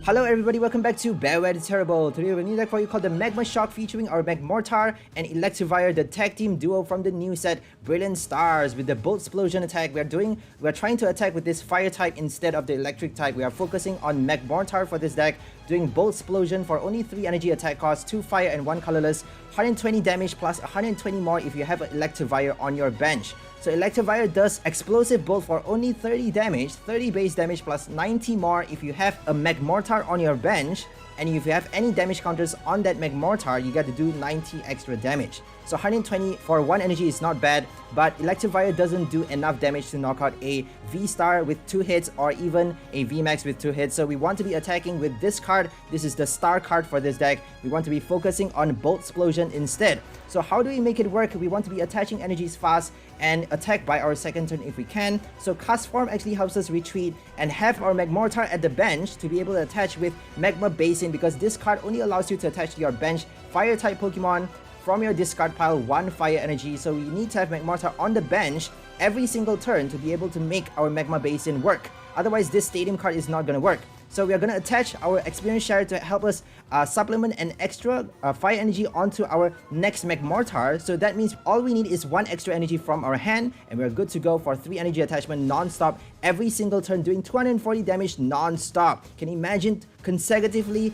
Hello everybody, welcome back to Beware the Terrible. Today we have a new deck for you called the Magma Shock featuring our Magmortar and Electivire, the tag team duo from the new set Brilliant Stars. With the Bolt Explosion attack, we're trying to attack with this fire type instead of the electric type. We are focusing on Magmortar for this deck, doing Bolt Explosion for only 3 energy attack costs, 2 fire and 1 colorless, 120 damage plus 120 more if you have an Electivire on your bench. So Electabuzz does Explosive Bolt for only 30 damage, 30 base damage plus 90 more if you have a Magmortar on your bench, and if you have any damage counters on that Magmortar, you get to do 90 extra damage. So 120 for 1 energy is not bad, but Electivire doesn't do enough damage to knock out a V-Star with 2 hits or even a VMAX with 2 hits. So we want to be attacking with this card. This is the star card for this deck. We want to be focusing on Bolt Explosion instead. So how do we make it work? We want to be attaching energies fast and attack by our second turn if we can. So Castform actually helps us retreat and have our Magmortar at the bench to be able to attach with Magma Basin, because this card only allows you to attach to your bench fire type Pokemon from your discard pile 1 fire energy. So we need to have Magmortar on the bench every single turn to be able to make our Magma Basin work. Otherwise this stadium card is not going to work. So we are going to attach our experience share to help us supplement an extra fire energy onto our next Magmortar. So that means all we need is 1 extra energy from our hand, and we're good to go for 3 energy attachment non-stop every single turn, doing 240 damage non-stop. Can you imagine consecutively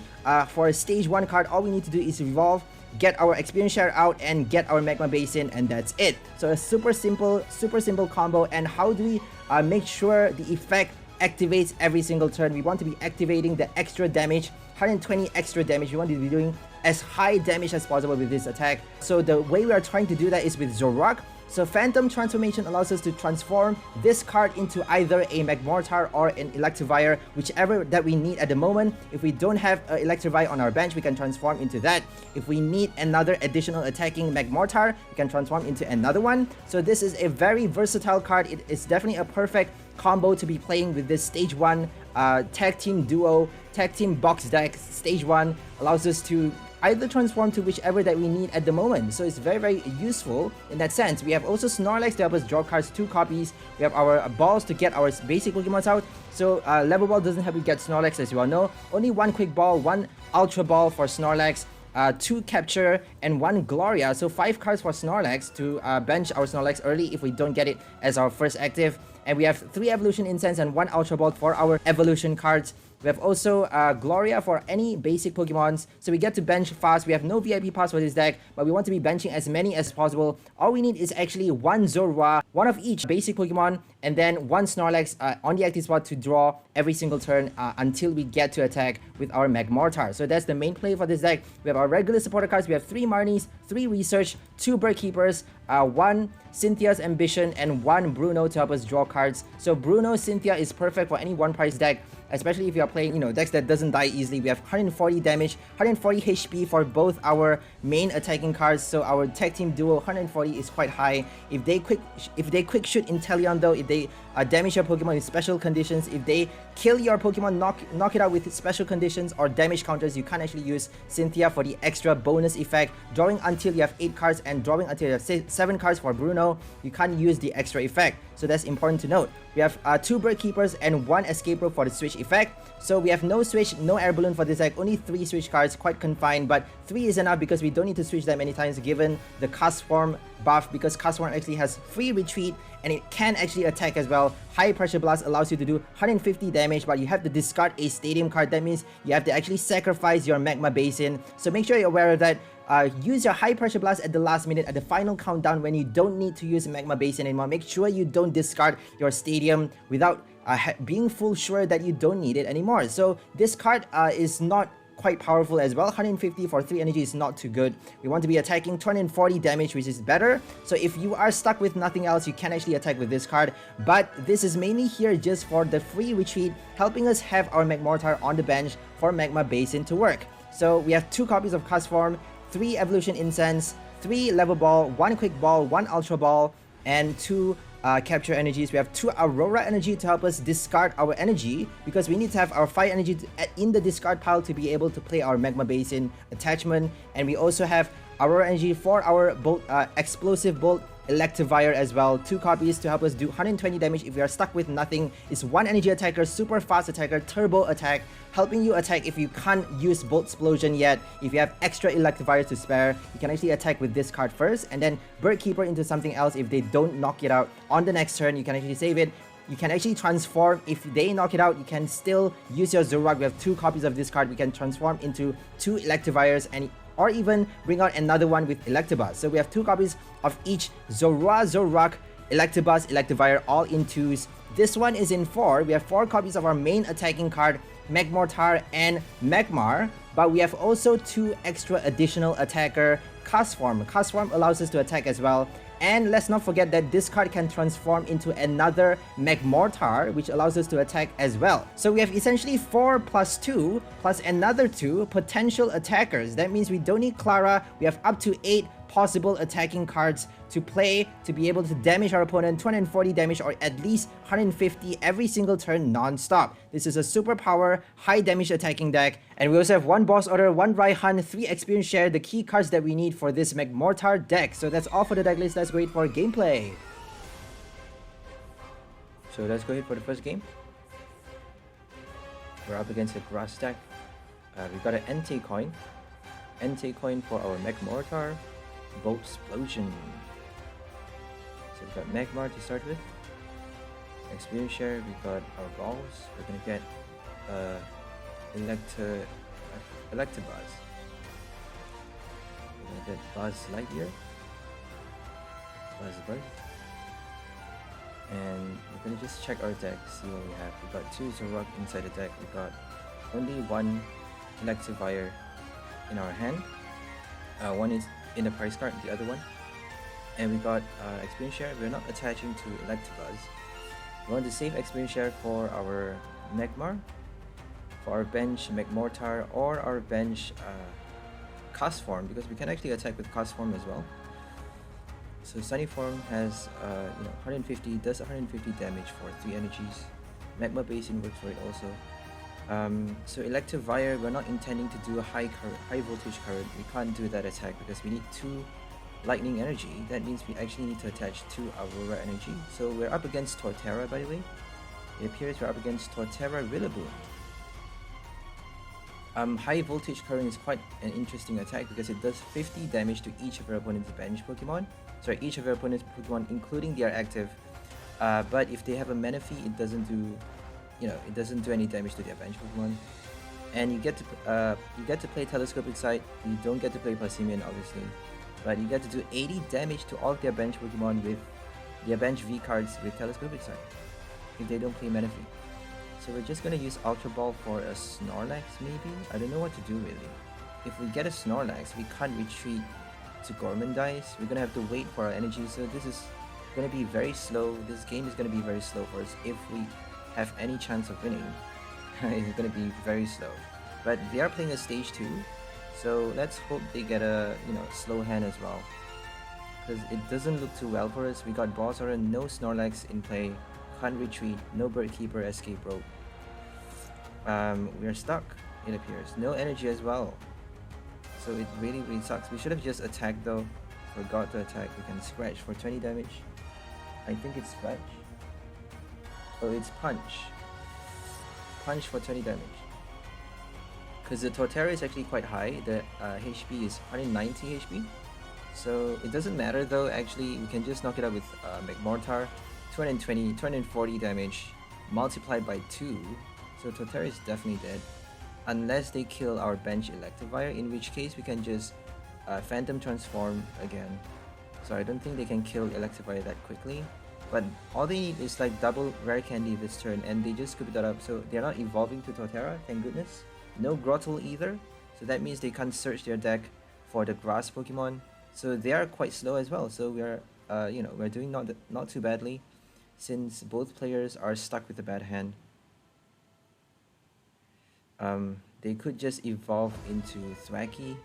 for a stage 1 card? All we need to do is evolve, get our experience share out, and get our Magma Basin, and that's it. So a super simple combo. And how do we make sure the effect activates every single turn? We want to be activating the extra damage, 120 extra damage. We want to be doing as high damage as possible with this attack. So the way we are trying to do that is with Zoroark. So Phantom Transformation allows us to transform this card into either a Magmortar or an Electivire, whichever that we need at the moment. If we don't have an Electivire on our bench, we can transform into that. If we need another additional attacking Magmortar, we can transform into another one. So this is a very versatile card. It is definitely a perfect combo to be playing with this stage 1 tag team duo, tag team box deck. Stage 1 allows us to either transform to whichever that we need at the moment. So it's very useful in that sense. We have also Snorlax to help us draw cards, 2 copies. We have our balls to get our basic Pokemons out. So Level Ball doesn't help you get Snorlax, as you all know. Only 1 Quick Ball, 1 Ultra Ball for Snorlax, 2 Capture, and 1 Gloria. So 5 cards for Snorlax to bench our Snorlax early if we don't get it as our first active. And we have 3 Evolution Incense and 1 Ultra Ball for our Evolution cards. We have also Gloria for any basic Pokemons, so we get to bench fast. We have no VIP pass for this deck, but we want to be benching as many as possible. All we need is actually 1 Zorua, 1 of each basic Pokemon, and then 1 Snorlax on the active spot to draw every single turn until we get to attack with our Magmortar. So that's the main play for this deck. We have our regular supporter cards. We have 3 Marnies, 3 Research, 2 Bird Keepers, 1 Cynthia's Ambition, and 1 Bruno to help us draw cards. So Bruno, Cynthia is perfect for any 1-price deck, especially if you are playing, decks that doesn't die easily. We have 140 damage, 140 HP for both our main attacking cards. So our tag team duo 140 is quite high. If they quick shoot Inteleon though, if they damage your Pokemon with special conditions, if they kill your Pokemon, knock it out with special conditions or damage counters, you can't actually use Cynthia for the extra bonus effect. Drawing until you have 8 cards and drawing until you have 7 cards for Bruno, you can't use the extra effect. So that's important to note. We have 2 Bird Keepers and 1 Escape Rope for the switch effect. So we have no switch, no air balloon for this deck, only 3 switch cards, quite confined, but 3 is enough because we don't need to switch that many times given the Castform buff, because Castform actually has free retreat and it can actually attack as well. High Pressure Blast allows you to do 150 damage, but you have to discard a stadium card. That means you have to actually sacrifice your Magma Basin. So make sure you're aware of that. Use your High Pressure Blast at the last minute, at the final countdown when you don't need to use Magma Basin anymore. Make sure you don't discard your stadium without being full sure that you don't need it anymore. So this card is not quite powerful as well. 150 for 3 energy is not too good. We want to be attacking 240 damage, which is better. So if you are stuck with nothing else, you can actually attack with this card, but this is mainly here just for the free retreat, helping us have our Magmortar on the bench for Magma Basin to work. So we have 2 copies of Castform, 3 Evolution Incense, 3 Level Ball, 1 Quick Ball, 1 Ultra Ball, and 2 Capture Energies. We have 2 Aurora Energy to help us discard our energy, because we need to have our Fire Energy in the discard pile to be able to play our Magma Basin attachment. And we also have Aurora Energy for our Bolt, Explosive Bolt Electivire as well. 2 copies to help us do 120 damage if we are stuck with nothing. It's 1 energy attacker, super fast attacker, turbo attack, helping you attack if you can't use Bolt Explosion yet. If you have extra Electivire to spare, you can actually attack with this card first and then Bird Keeper into something else. If they don't knock it out on the next turn, you can actually save it. You can actually transform. If they knock it out, you can still use your Zoroark. We have 2 copies of this card. We can transform into 2 Electivires and or even bring out another one with Electabuzz. So we have 2 copies of each Zorua, Zoroark, Electabuzz, Electivire, all in 2s. This one is in 4. We have 4 copies of our main attacking card, Magmortar and Magmar, but we have also 2 extra additional attacker, Castform. Castform allows us to attack as well. And let's not forget that this card can transform into another Magmortar, which allows us to attack as well. So we have essentially 4 plus 2 plus another 2 potential attackers. That means we don't need Clara. We have up to 8 possible attacking cards to play to be able to damage our opponent 240 damage or at least 150 every single turn non-stop. This is a super power, high damage attacking deck. And we also have 1 Boss Order, 1 Raihan, 3 Experience Share, the key cards that we need for this Magmortar deck. So that's all for the deck list. Let's go ahead for gameplay. So let's go ahead for the first game. We're up against a grass deck. We got an Entei coin. Entei coin for our Magmortar. Bolt Explosion. So we got Magmar to start with. Experience Share, we got our balls. We're gonna get Electabuzz. We're gonna get Buzz Lightyear. Buzz. And we're gonna just check our deck, see what we have. We got 2 Zoroark inside the deck. We got only 1 Electivire in our hand. One is in the price card, the other one. And we got Experience Share. We're not attaching to Electabuzz. We want to save Experience Share for our Magmar, for our bench Magmortar, or our bench Castform, because we can actually attack with Castform as well. So Sunny Form has 150, does 150 damage for 3 energies. Magma Basin works for it also. So Electivire, we're not intending to do a high voltage current. We can't do that attack because we need 2 lightning energy. That means we actually need to attach 2 Aurora energy. So we're up against Torterra, by the way. It appears we're up against Torterra Rillaboom. High voltage current is quite an interesting attack because it does 50 damage to each of our opponent's bench Pokemon. Sorry, each of our opponent's Pokemon, including their active. But if they have a Manaphy, it doesn't do, it doesn't do any damage to their bench Pokemon. And you get to play Telescopic Sight. You don't get to play Passimian, obviously, but you get to do 80 damage to all of their bench Pokemon with their bench V cards with Telescopic Sight if they don't play Manaphy. So we're just gonna use Ultra Ball for a Snorlax, maybe. I don't know what to do really. If we get a Snorlax, we can't retreat to Gormandize. We're gonna have to wait for our energy. So this is gonna be very slow. This game is gonna be very slow for us if we have any chance of winning. It's gonna be very slow. But they are playing a stage 2, so let's hope they get a slow hand as well, because it doesn't look too well for us. We got Boss Order, no Snorlax in play, can't retreat, no Bird Keeper, escape rope. We are stuck, it appears. No energy as well, so it really sucks. We should have just attacked though. Forgot to attack. We can scratch for 20 damage. I think it's scratch. Oh, it's punch. Punch for 20 damage. Because the Torterra is actually quite high. The HP is 190 HP. So it doesn't matter though. Actually, we can just knock it out with Magmortar. 240 damage multiplied by 2. So Torterra is definitely dead. Unless they kill our bench Electivire, in which case we can just Phantom Transform again. So I don't think they can kill Electivire that quickly. But all they need is like double Rare Candy this turn, and they just scoop that up. So they're not evolving to Torterra, thank goodness. No Grottle either, so that means they can't search their deck for the grass Pokemon. So they are quite slow as well. So we are, we're doing not too badly, since both players are stuck with a bad hand. They could just evolve into Thwackey,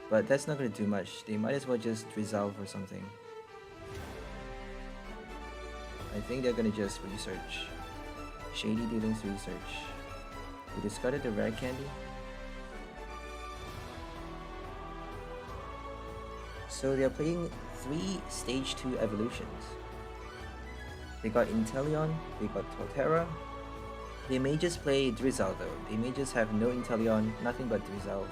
but that's not going to do much. They might as well just Resolve or something. I think they're going to just research. Shady Dealings research. We discarded the Rare Candy. So they're playing 3 Stage 2 evolutions. They got Inteleon, they got Torterra. They may just play Drizzle though. They may just have no Inteleon, nothing but Drizzles.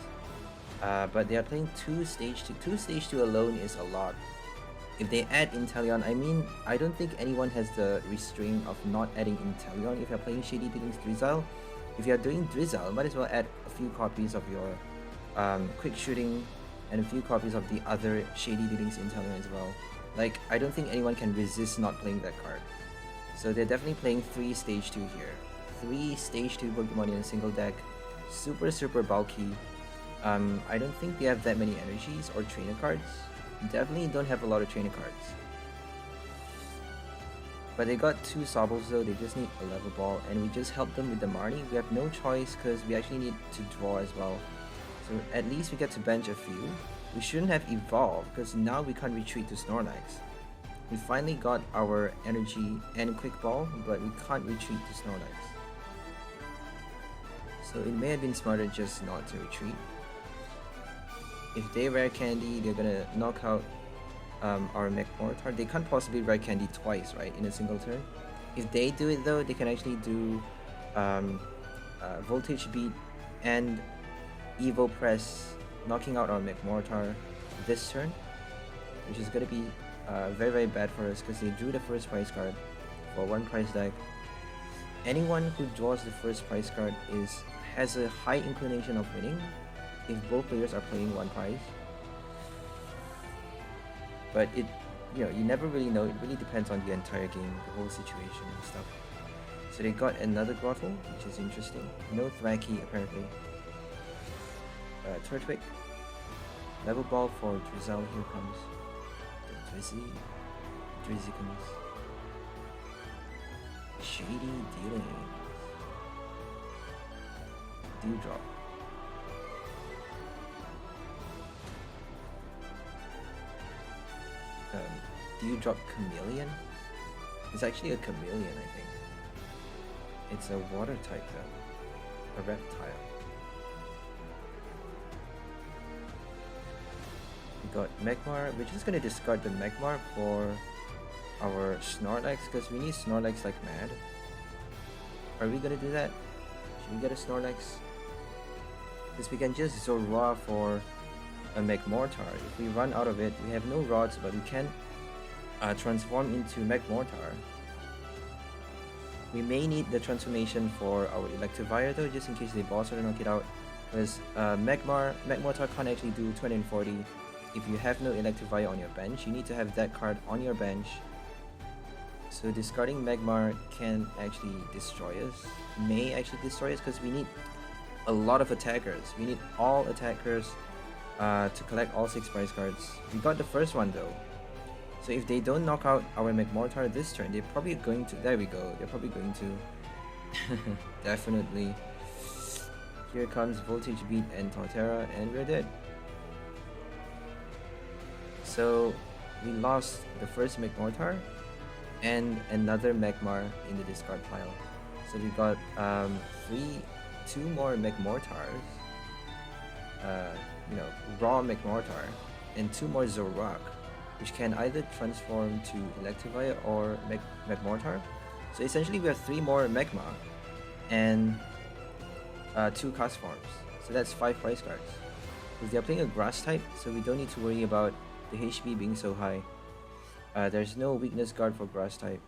But they are playing 2 Stage 2. 2 Stage 2 alone is a lot. If they add Inteleon, I mean, I don't think anyone has the restraint of not adding Inteleon if you're playing Shady Dealings Drizzle. If you're doing Drizzle, might as well add a few copies of your Quick Shooting and a few copies of the other Shady Dealings Inteleon as well. Like, I don't think anyone can resist not playing that card. So they're definitely playing 3 Stage 2 here. 3 Stage 2 Pokemon in a single deck. Super bulky. I don't think they have that many energies or trainer cards. Definitely don't have a lot of trainer cards. But they got 2 Sobbles though, they just need a level ball, and we just help them with the Marnie. We have no choice because we actually need to draw as well. So at least we get to bench a few. We shouldn't have evolved because now we can't retreat to Snorlax. We finally got our energy and quick ball, but we can't retreat to Snorlax. So it may have been smarter just not to retreat. If they rare candy, they're gonna knock out our Magmortar. They can't possibly rare candy twice, right, in a single turn. If they do it though, they can actually do Voltage Beat and Evo Press, knocking out our Magmortar this turn, which is gonna be very bad for us because they drew the first prize card for 1 prize deck. Anyone who draws the first prize card has a high inclination of winning if both players are playing 1 prize. But you never really know. It really depends on the entire game, the whole situation and stuff. So they got another Grottle, which is interesting. No Thwackey apparently. Turtwig. Level ball for Drizzle, here comes. Drizzy comes. Shady Dealings. Dewdrop. Dewdrop Chameleon? It's actually a chameleon, I think. It's a water type though. A reptile. We got Magmar. We're just gonna discard the Magmar for our Snorlax because we need Snorlax like mad. Are we gonna do that? Should we get a Snorlax? Because we can just Zorua for a Magmortar. If we run out of it, we have no rods, but we can transform into Magmortar. We may need the transformation for our Electivire though, just in case they boss or knock it out. Because Magmortar can't actually do 240 if you have no Electivire on your bench. You need to have that card on your bench. So discarding Magmar can actually destroy us. May actually destroy us because we need a lot of attackers. We need all attackers to collect all 6 prize cards. We got the first one though. So if they don't knock out our Magmortar this turn, they're probably going to... There we go. They're probably going to... Definitely. Here comes Voltage Beat and Torterra, and we're dead. So we lost the first Magmortar and another Magmar in the discard pile. So we got 2 more Magmortars. Raw Magmortar, and 2 more Zoroark, which can either transform to Electivire or Magmortar. So essentially we have 3 more Magma and 2 Castforms. So that's 5 prize cards. Because they're playing a grass type, so we don't need to worry about the HP being so high. There's no weakness guard for grass type.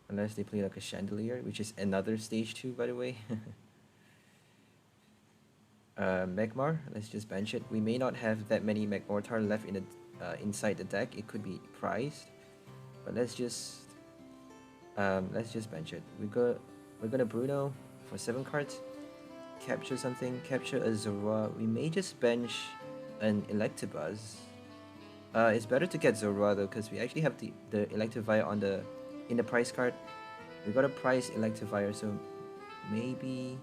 Unless they play like a Chandelier, which is another stage 2 by the way. Magmar, let's just bench it. We may not have that many Magmortar left in the inside the deck. It could be prized, but let's just bench it. We're gonna Bruno for 7 cards. Capture something. Capture a Zorua. We may just bench an Electabuzz. It's better to get Zorua though, because we actually have the Electivire in the prize card. We got a prize Electivire, so maybe.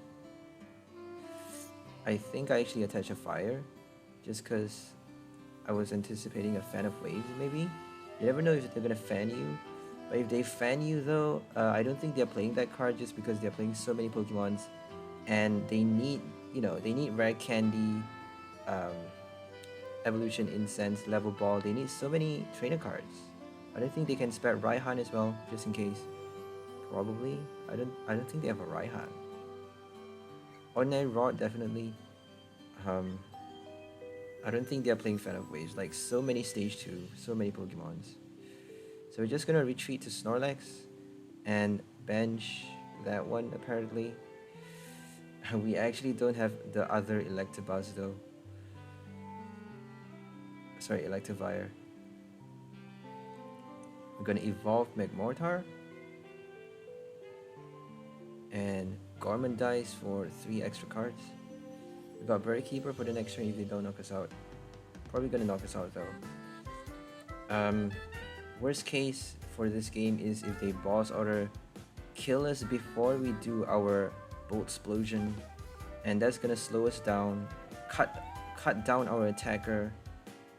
I think I actually attach a fire, just because I was anticipating a fan of waves maybe. You never know if they're gonna fan you, but if they fan you though, I don't think they're playing that card just because they're playing so many Pokemons, and they need rare candy um, Evolution Incense, Level Ball. They need so many trainer cards. I don't think they can spare Raihan as well, just in case. Probably. I don't think they have a Raihan. Ordinary Rod, definitely. I don't think they're playing Fan of Waves. Like, so many Stage 2, so many Pokemons. So we're just gonna retreat to Snorlax and bench that one, apparently. We actually don't have the other Electabuzz though. Sorry, Electivire. We're gonna evolve Magmortar and Gormandize for 3 extra cards. We got Berry Keeper for the next turn if they don't knock us out. Probably gonna knock us out though. Worst case for this game is if they boss order kill us before we do our Bolt Explosion, and that's gonna slow us down, cut down our attacker,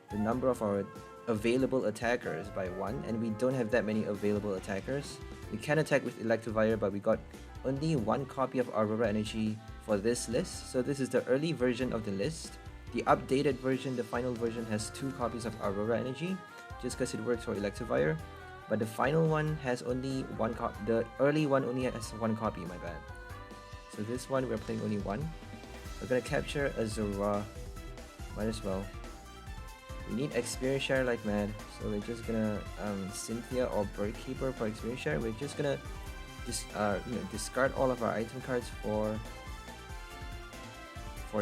the number of our available attackers by 1, and we don't have that many available attackers. We can attack with Electivire, but we got only 1 copy of Aurora Energy for this list, so this is the early version of the list. The updated version, the final version, has 2 copies of Aurora Energy, just because it works for Electivire, but the final one has only 1 copy. The early one only has 1 copy, my bad. So this one, we're playing only 1. We're gonna capture a Zorua, might as well. We need experience share like mad, so we're just gonna Cynthia or Bird Keeper for experience share. We're just gonna discard all of our item cards for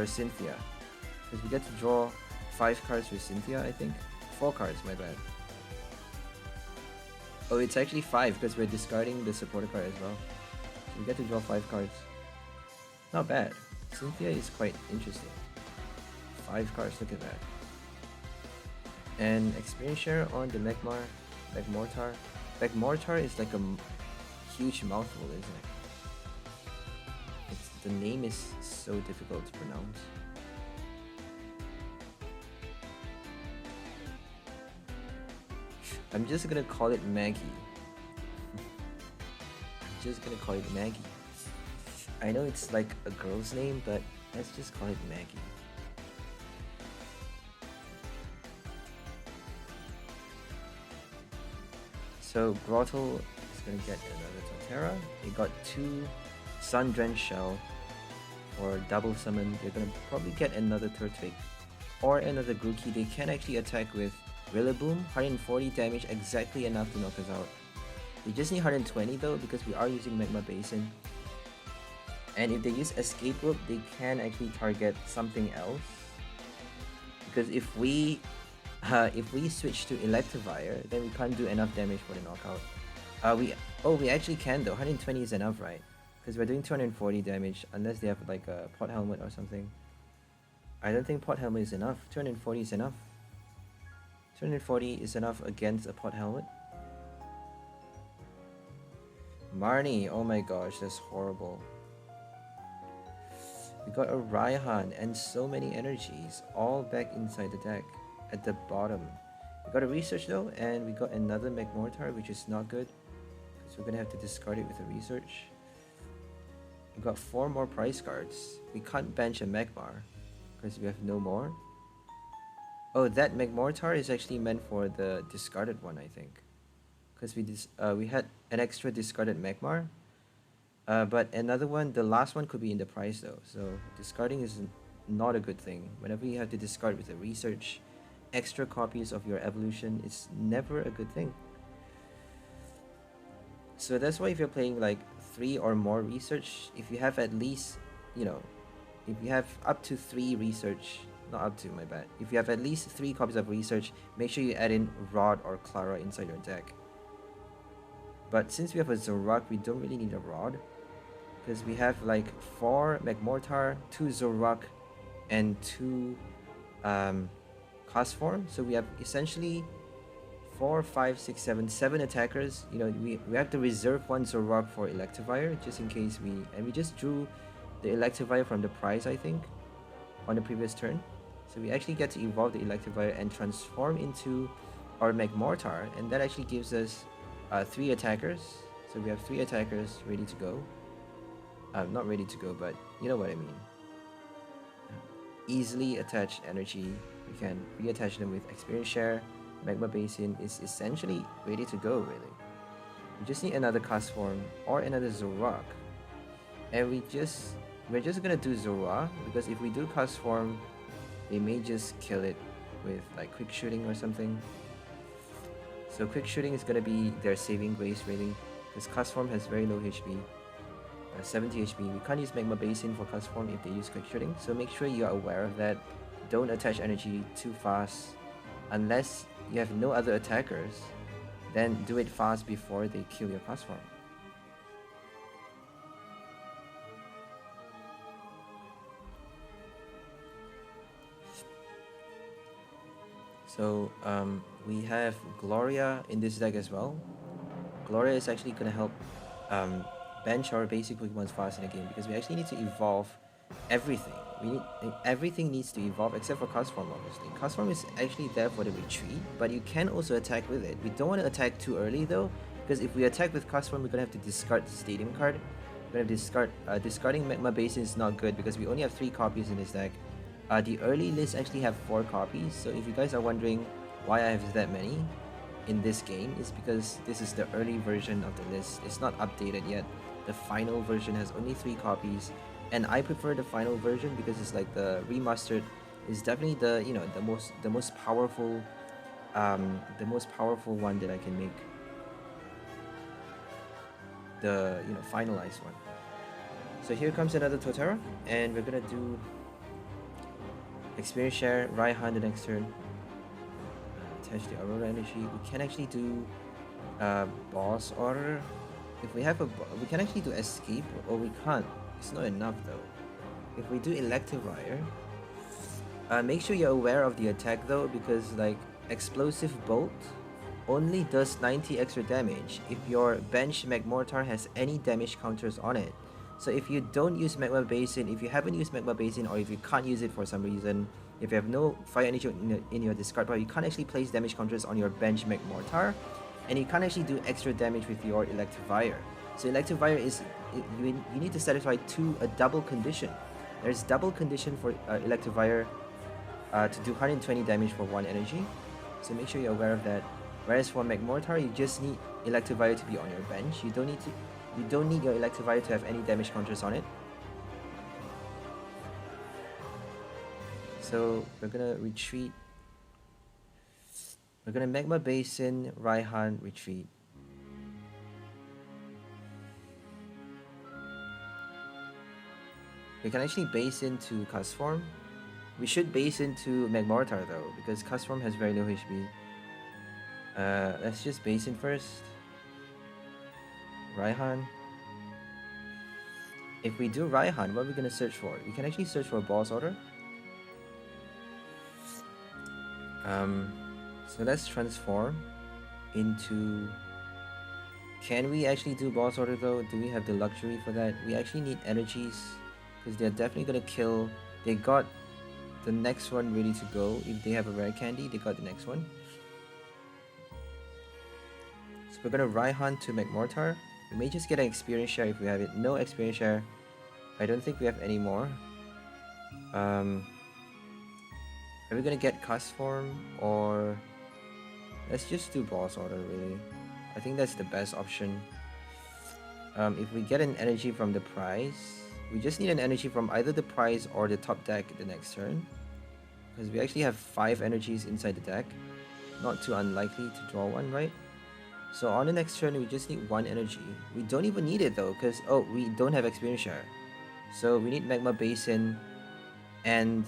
Cynthia, because we get to draw 5 cards with Cynthia. I think 4 cards, my bad. Oh, it's actually 5 because we're discarding the supporter card as well. So we get to draw 5 cards. Not bad. Cynthia is quite interesting. 5 cards, look at that. And experience share on the Magmortar. Magmortar is like a huge mouthful, isn't it? The name is so difficult to pronounce. I'm just gonna call it Maggie. I'm just gonna call it Maggie. I know it's like a girl's name, but let's just call it Maggie. So Grottle is gonna get another Torterra. They got 2 Sun Drenched Shell or double summon. They're gonna probably get another Turtwig or another Grookey. They can actually attack with Rillaboom, 140 damage, exactly enough to knock us out. They just need 120 though, because we are using Magma Basin. And if they use Escape Rope, they can actually target something else. Because if we switch to Electivire, then we can't do enough damage for the knockout. We actually can though. 120 is enough, right? Because we're doing 240 damage, unless they have like a Pot Helmet or something. I don't think Pot Helmet is enough. 240 is enough. 240 is enough against a Pot Helmet. Marnie, oh my gosh, that's horrible. We got a Raihan and so many energies all back inside the deck at the bottom. We got a Research though, and we got another Magmortar, which is not good, because we're gonna have to discard it with a Research. We got 4 more prize cards. We can't bench a Magmar because we have no more. Oh, that Magmortar is actually meant for the discarded one, I think, because we had an extra discarded Magmar. But another one, the last one could be in the prize though, so discarding is not a good thing. Whenever you have to discard with a Research, extra copies of your evolution, it's never a good thing. So that's why if you're playing like 3 or more Research, if you have at least, if you have up to 3 Research, not up to, my bad. If you have at least 3 copies of Research, make sure you add in Rod or Clara inside your deck. But since we have a Zoroark, we don't really need a Rod, because we have like 4 Magmortar, 2 Zoroark, and 2 Castform. So we have essentially 4, 5, 6, 7 attackers. We have to reserve 1 Zoroark for Electivire just in case we just drew the Electivire from the prize, I think, on the previous turn. So we actually get to evolve the Electivire and transform into our Magmortar, and that actually gives us 3 attackers. So we have 3 attackers ready to go. Not ready to go, but you know what I mean. easily attach energy. We can reattach them with Experience Share. Magma Basin is essentially ready to go, really. We just need another Castform or another Zoroark. And we're just gonna do Zorua, because if we do Castform, they may just kill it with like Quick Shooting or something. So Quick Shooting is gonna be their saving grace, really, because Castform has very low HP. 70 HP. We can't use Magma Basin for Castform if they use Quick Shooting, so make sure you are aware of that. Don't attach energy too fast. Unless you have no other attackers, then do it fast before they kill your Castform. So we have Gloria in this deck as well. Gloria is actually going to help bench our basic Pokemons fast in the game, because we actually need to evolve everything. Everything needs to evolve except for Castform, obviously. Castform is actually there for the retreat, but you can also attack with it. We don't want to attack too early though, because if we attack with Castform, we're going to have to discard the Stadium card. We're going to discard, discarding Magma Basin is not good because we only have 3 copies in this deck. The early list actually have 4 copies, so if you guys are wondering why I have that many in this game, it's because this is the early version of the list. It's not updated yet. The final version has only 3 copies, and I prefer the final version because it's like the remastered is definitely the, you know, the most powerful one that I can make. The, you know, finalized one. So here comes another Torterra, and we're gonna do Experience Share, Raihan the next turn. Attach the Aurora Energy. We can actually do Boss Order. If we have we can actually do Escape, or we can't. It's not enough though. If we do Electivire, make sure you're aware of the attack though, because like Explosive Bolt only does 90 extra damage if your bench Magmortar has any damage counters on it. So if you don't use Magma Basin, if you haven't used Magma Basin, or if you can't use it for some reason, if you have no Fire Energy in your discard pile, you can't actually place damage counters on your bench Magmortar, and you can't actually do extra damage with your Electivire. So Electivire is, you need to satisfy a double condition. There's double condition for Electivire to do 120 damage for 1 energy, so make sure you're aware of that. Whereas for Magmortar, you just need Electivire to be on your bench. You don't need your Electivire to have any damage counters on it. So we're gonna retreat. We're gonna Magma Basin, Raihan, retreat. We can actually base into Castform. We should base into Magmortar though, because Castform has very low HP. Let's just base in first. Raihan. If we do Raihan, what are we gonna search for? We can actually search for a Boss Order. So let's transform into... Can we actually do Boss Order though? Do we have the luxury for that? We actually need energies, because they're definitely gonna kill. They got the next one ready to go. If they have a rare candy, they got the next one. So we're gonna Raihan to Magmortar. We may just get an Experience Share if we have it. No Experience Share. I don't think we have any more. Are we gonna get Castform, or let's just do Boss Order really? I think that's the best option. If we get an energy from the prize, we just need an energy from either the prize or the top deck the next turn, because we actually have 5 energies inside the deck. Not too unlikely to draw one, right? So on the next turn, we just need 1 energy. We don't even need it though, because we don't have Experience Share. So we need Magma Basin and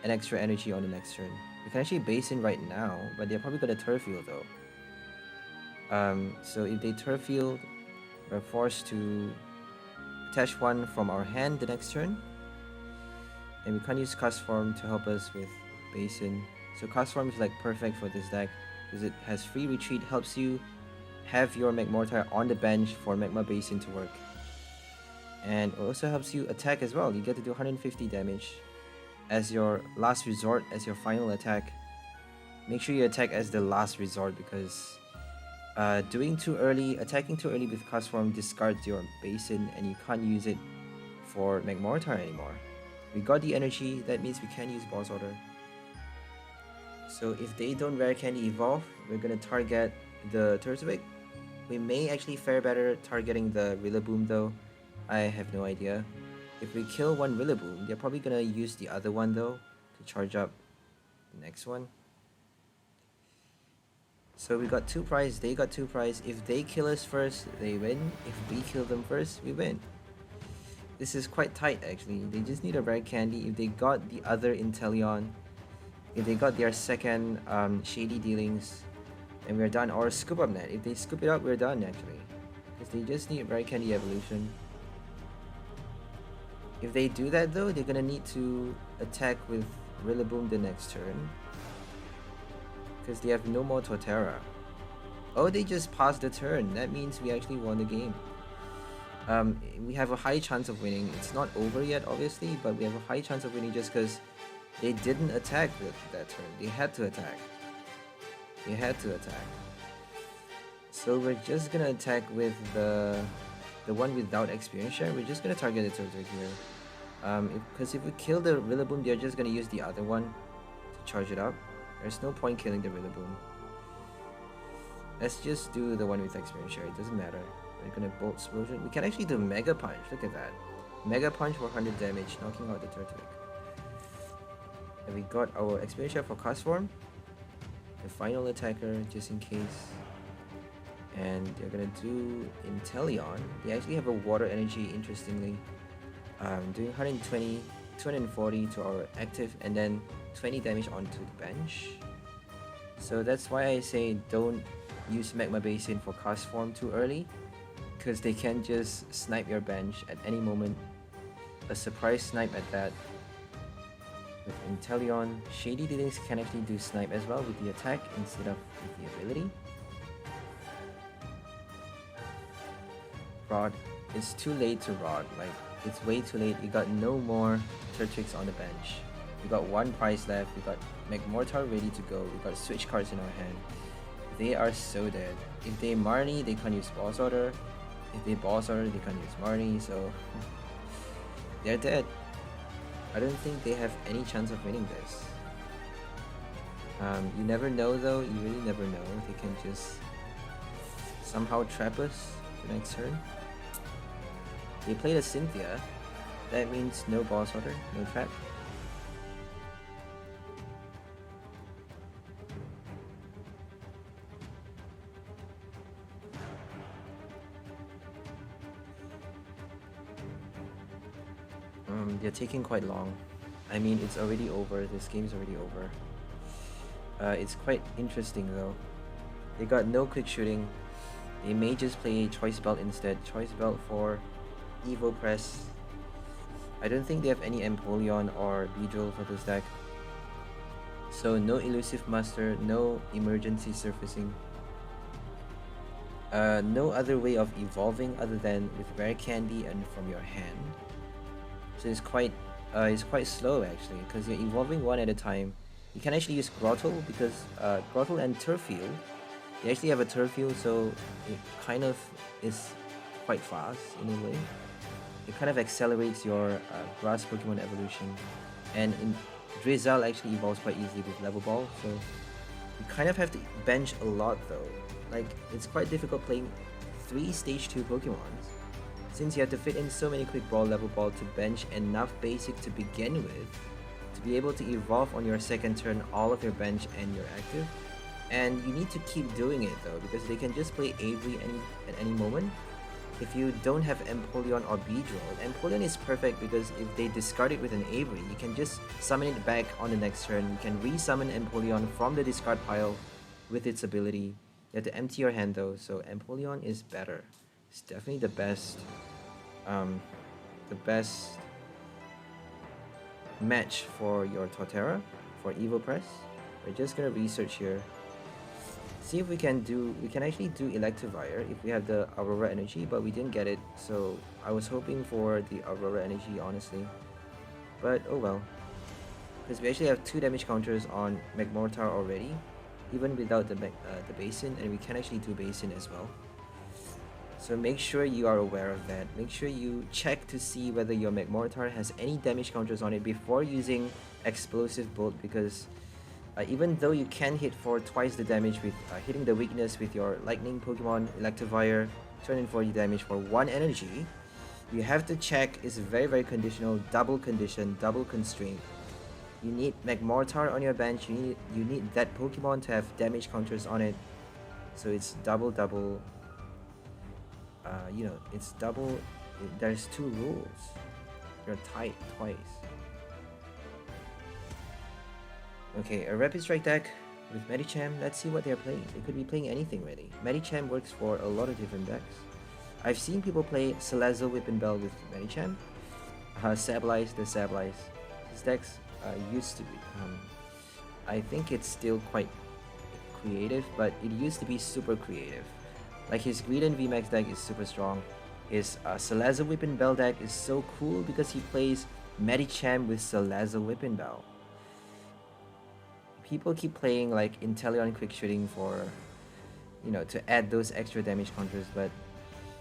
an extra energy on the next turn. We can actually Basin right now, but they're probably gonna Turf Field though. So if they Turf Field, we're forced to attach 1 from our hand the next turn. And we can't use Castform to help us with Basin. So Castform is like perfect for this deck, because it has free retreat, helps you have your Magmortar on the bench for Magma Basin to work. And it also helps you attack as well. You get to do 150 damage as your last resort, as your final attack. Make sure you attack as the last resort, because attacking too early with Castform discards your Basin, and you can't use it for Magmortar anymore. We got the energy, that means we can use Boss Order. So if they don't Rare Candy evolve, we're gonna target the Turtwig. We may actually fare better targeting the Rillaboom though. I have no idea. If we kill one Rillaboom, they're probably gonna use the other one though to charge up the next one. So we got 2 prize, they got 2 prize. If they kill us first, they win. If we kill them first, we win. This is quite tight actually. They just need a Rare Candy. If they got the other Inteleon, if they got their second Shady Dealings, and we're done. Or Scoop Up Net. If they scoop it up, we're done actually. Because they just need Rare Candy Evolution. If they do that though, they're gonna need to attack with Rillaboom the next turn. Because they have no more Torterra. Oh, they just passed the turn. That means we actually won the game. We have a high chance of winning. It's not over yet obviously, but we have a high chance of winning just because they didn't attack with that turn. They had to attack. They had to attack. So we're just gonna attack with the one without experience share. We're just gonna target the Turtle here. Because if we kill the Rillaboom, they're just gonna use the other one to charge it up. There's no point killing the Rillaboom. Let's just do the one with experience share. It doesn't matter. We're gonna Bolt Explosion. We can actually do Mega Punch. Look at that. Mega Punch for 100 damage, knocking out the Turtwig. And we got our experience share for Castform. The final attacker, just in case. And they're gonna do Inteleon. They actually have a water energy, interestingly. Doing 120, 240 to our active, and then 20 damage onto the bench. So that's why I say don't use Magma Basin for Castform too early, because they can just snipe your bench at any moment. A surprise snipe at that. With Inteleon, Shady Dealings can actually do snipe as well with the attack instead of with the ability. Rod. It's too late to Rod. Like, it's way too late. We got no more Turtwigs on the bench. We got 1 prize left. We got Magmortar ready to go. We got switch cards in our hand. They are so dead. If they Marnie, they can't use Boss Order. If they Boss Order, they can't use Marnie. So they're dead. I don't think they have any chance of winning this. You never know though. You really never know. They can just somehow trap us the next turn. They played a Cynthia. That means no Boss Order, no trap. They're taking quite long. I mean, it's already over. This game's already over. It's quite interesting though. They got no quick shooting. They may just play Choice Belt instead. Choice Belt for Evo Press. I don't think they have any Empoleon or Beedrill for this deck. So no Elusive Master, no Emergency Surfacing. No other way of evolving other than with Rare Candy and from your hand. So it's quite slow actually, because you're evolving one at a time. You can actually use Grottle because Grottle and Turffield, they actually have a Turffield, so it kind of is quite fast in a way. It kind of accelerates your grass Pokemon evolution, and in Drizzle actually evolves quite easily with Level Ball, so you kind of have to bench a lot though. Like, it's quite difficult playing 3 Stage 2 Pokemons, since you have to fit in so many Quick Ball, Level Ball to bench enough basic to begin with, to be able to evolve on your second turn all of your bench and your active. And you need to keep doing it though, because they can just play Avery at any moment. If you don't have Empoleon or Beedrill, Empoleon is perfect because if they discard it with an Avery, you can just summon it back on the next turn. You can re-summon Empoleon from the discard pile with its ability. You have to empty your hand though, so Empoleon is better. It's definitely the best match for your Torterra for Evo Press. We're just gonna research here. See if we can actually do Electivire if we have the Aurora Energy, but we didn't get it, so I was hoping for the Aurora Energy honestly. But oh well. Because we actually have 2 damage counters on Magmortar already, even without the Basin, and we can actually do Basin as well. So make sure you are aware of that. Make sure you check to see whether your Magmortar has any damage counters on it before using Explosive Bolt, because even though you can hit for twice the damage with hitting the weakness with your Lightning Pokemon, Electivire, turn in 40 damage for 1 energy, you have to check. It's very conditional, double condition, double constraint. You need Magmortar on your bench, you need that Pokemon to have damage counters on it. So it's double, you know, it's double. There's 2 rules. You're tied twice. Okay, a Rapid Strike deck with Medicham. Let's see what they're playing. They could be playing anything really. Medicham works for a lot of different decks. I've seen people play Salazzle Whippinbell with Medicham. Sableye, the Sableye. His decks used to be. I think it's still quite creative, but it used to be super creative. Like his Greedent VMAX deck is super strong. His Salazzle Whippinbell deck is so cool because he plays Medicham with Salazzle Whippinbell. People keep playing like Inteleon Quick Shooting for, you know, to add those extra damage counters, but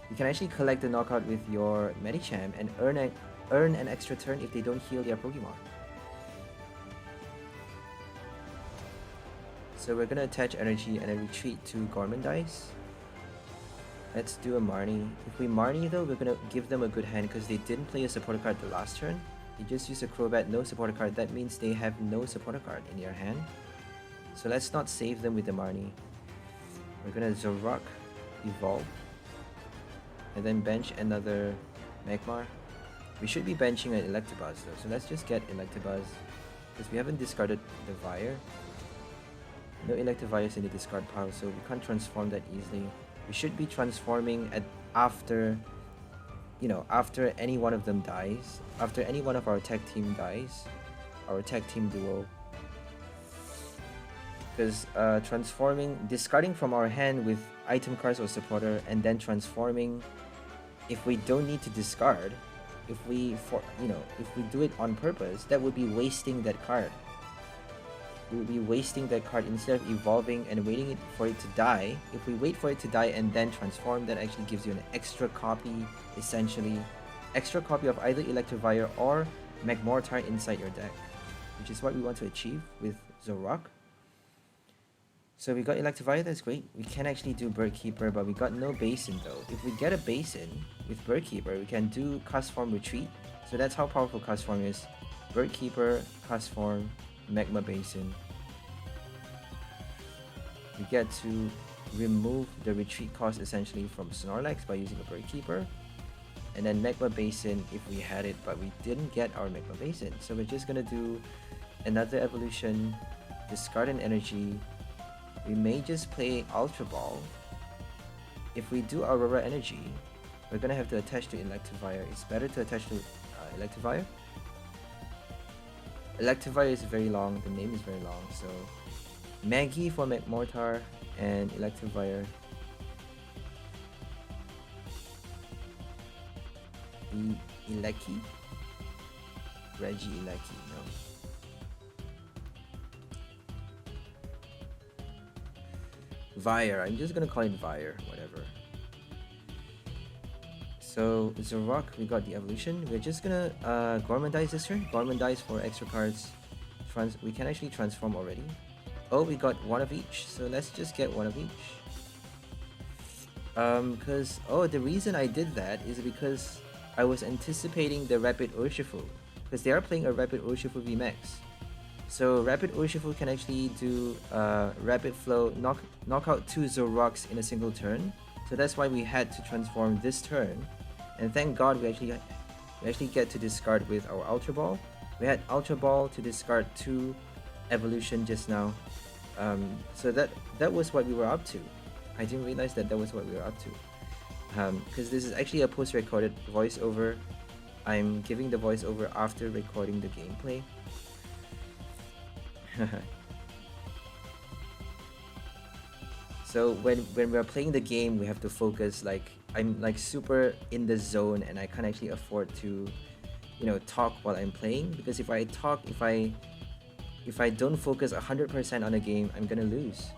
you can actually collect the knockout with your Medicham and earn an extra turn if they don't heal their Pokemon. So we're gonna attach energy and then retreat to Gormandize. Let's do a Marnie. If we Marnie though, we're gonna give them a good hand because they didn't play a supporter card the last turn. They just used a Crobat, no supporter card. That means they have no supporter card in their hand. So let's not save them with the Marnie. We're gonna Zoroark Evolve. And then bench another Magmar. We should be benching an Electabuzz though. So let's just get Electabuzz. Because we haven't discarded the Vire. No Electivires in the discard pile, so we can't transform that easily. We should be transforming after, you know, after any one of them dies. After any one of our tag team dies. Our tag team duo. Because discarding from our hand with item cards or supporter and then transforming, if we don't need to discard, if we do it on purpose, that would be wasting that card. We would be wasting that card instead of evolving and waiting for it to die. If we wait for it to die and then transform, that actually gives you an extra copy, essentially. Extra copy of either Electivire or Magmortar inside your deck, which is what we want to achieve with Zoroark. So we got Electivire, that's great. We can actually do Bird Keeper, but we got no Basin though. If we get a Basin with Bird Keeper, we can do Castform Retreat. So that's how powerful Castform is. Bird Keeper, Castform, Magma Basin. We get to remove the retreat cost essentially from Snorlax by using a Bird Keeper. And then Magma Basin if we had it, but we didn't get our Magma Basin. So we're just gonna do another evolution, discard an energy. We may just play Ultra Ball. If we do Aurora Energy, we're gonna have to attach to Electivire. It's better to attach to Electivire. Electivire is very long, the name is very long, so Maggie for Magmortar and Electivire. Eleki? Reggie Eleki, no. Vire, I'm just gonna call it Vire, whatever. So Zoroark, we got the evolution. We're just gonna Gormandize this turn. Gormandize for extra cards. We can actually transform already. Oh, we got one of each. So let's just get one of each. The reason I did that is because I was anticipating the Rapid Urshifu. Because they are playing a Rapid Urshifu VMAX. So Rapid Urshifu can actually do Rapid Flow, knock out 2 Zoroarks in a single turn. So that's why we had to transform this turn. And thank God we actually get to discard with our Ultra Ball. We had Ultra Ball to discard 2 evolution just now. So that was what we were up to. I didn't realize that was what we were up to. Because this is actually a post-recorded voiceover. I'm giving the voiceover after recording the gameplay. So when we're playing the game, we have to focus. Like I'm like super in the zone, and I can't actually afford to, talk while I'm playing, because if I talk, if I don't focus 100% on a game, I'm gonna lose.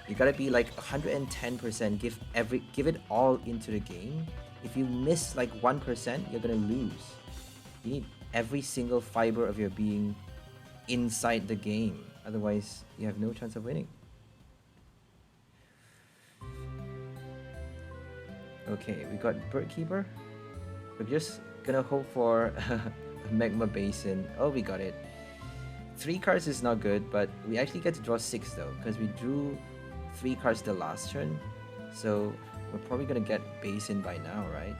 You gotta be like 110%, give it all into the game. If you miss like 1%, you're gonna lose. You need every single fiber of your being inside the game. Otherwise, you have no chance of winning. Okay, we got Birdkeeper. We're just gonna hope for a Magma Basin. Oh, we got it. 3 cards is not good, but we actually get to draw 6 though, because we drew 3 cards the last turn. So we're probably gonna get Basin by now, right?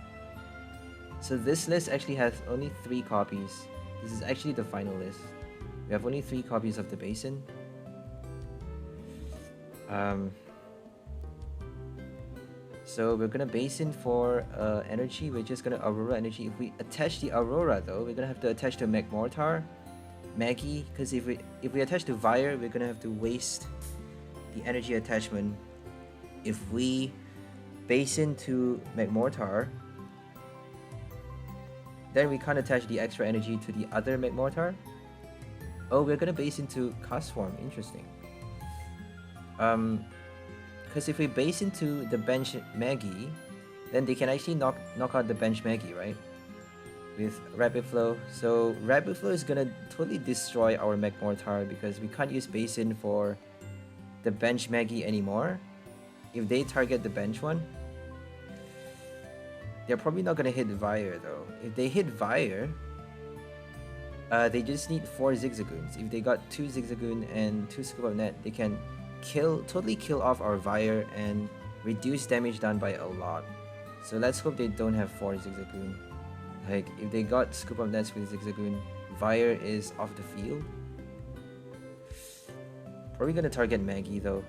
So this list actually has only 3 copies. This is actually the final list. We have only 3 copies of the Basin. So we're gonna Basin for energy. We're just gonna Aurora energy. If we attach the Aurora though, we're gonna have to attach to Magmortar, Maggie, because if we attach to Vire, we're gonna have to waste the energy attachment. If we Basin to Magmortar, then we can't attach the extra energy to the other Magmortar. Oh, we're gonna Basin to Castform. Interesting. Because if we Basin to the bench Maggie, then they can actually knock out the bench Maggie, right? With Rapid Flow. So Rapid Flow is gonna totally destroy our Magmortar because we can't use Basin for the bench Maggie anymore. If they target the bench one, they're probably not gonna hit Vire though. If they hit Vire, they just need 4 Zigzagoons. If they got 2 Zigzagoon and 2 Scoop of Net, they can totally kill off our Vire and reduce damage done by a lot. So let's hope they don't have 4 Zigzagoon. Like, if they got Scoop of Nets with Zigzagoon, Vire is off the field. Probably gonna target Maggie though.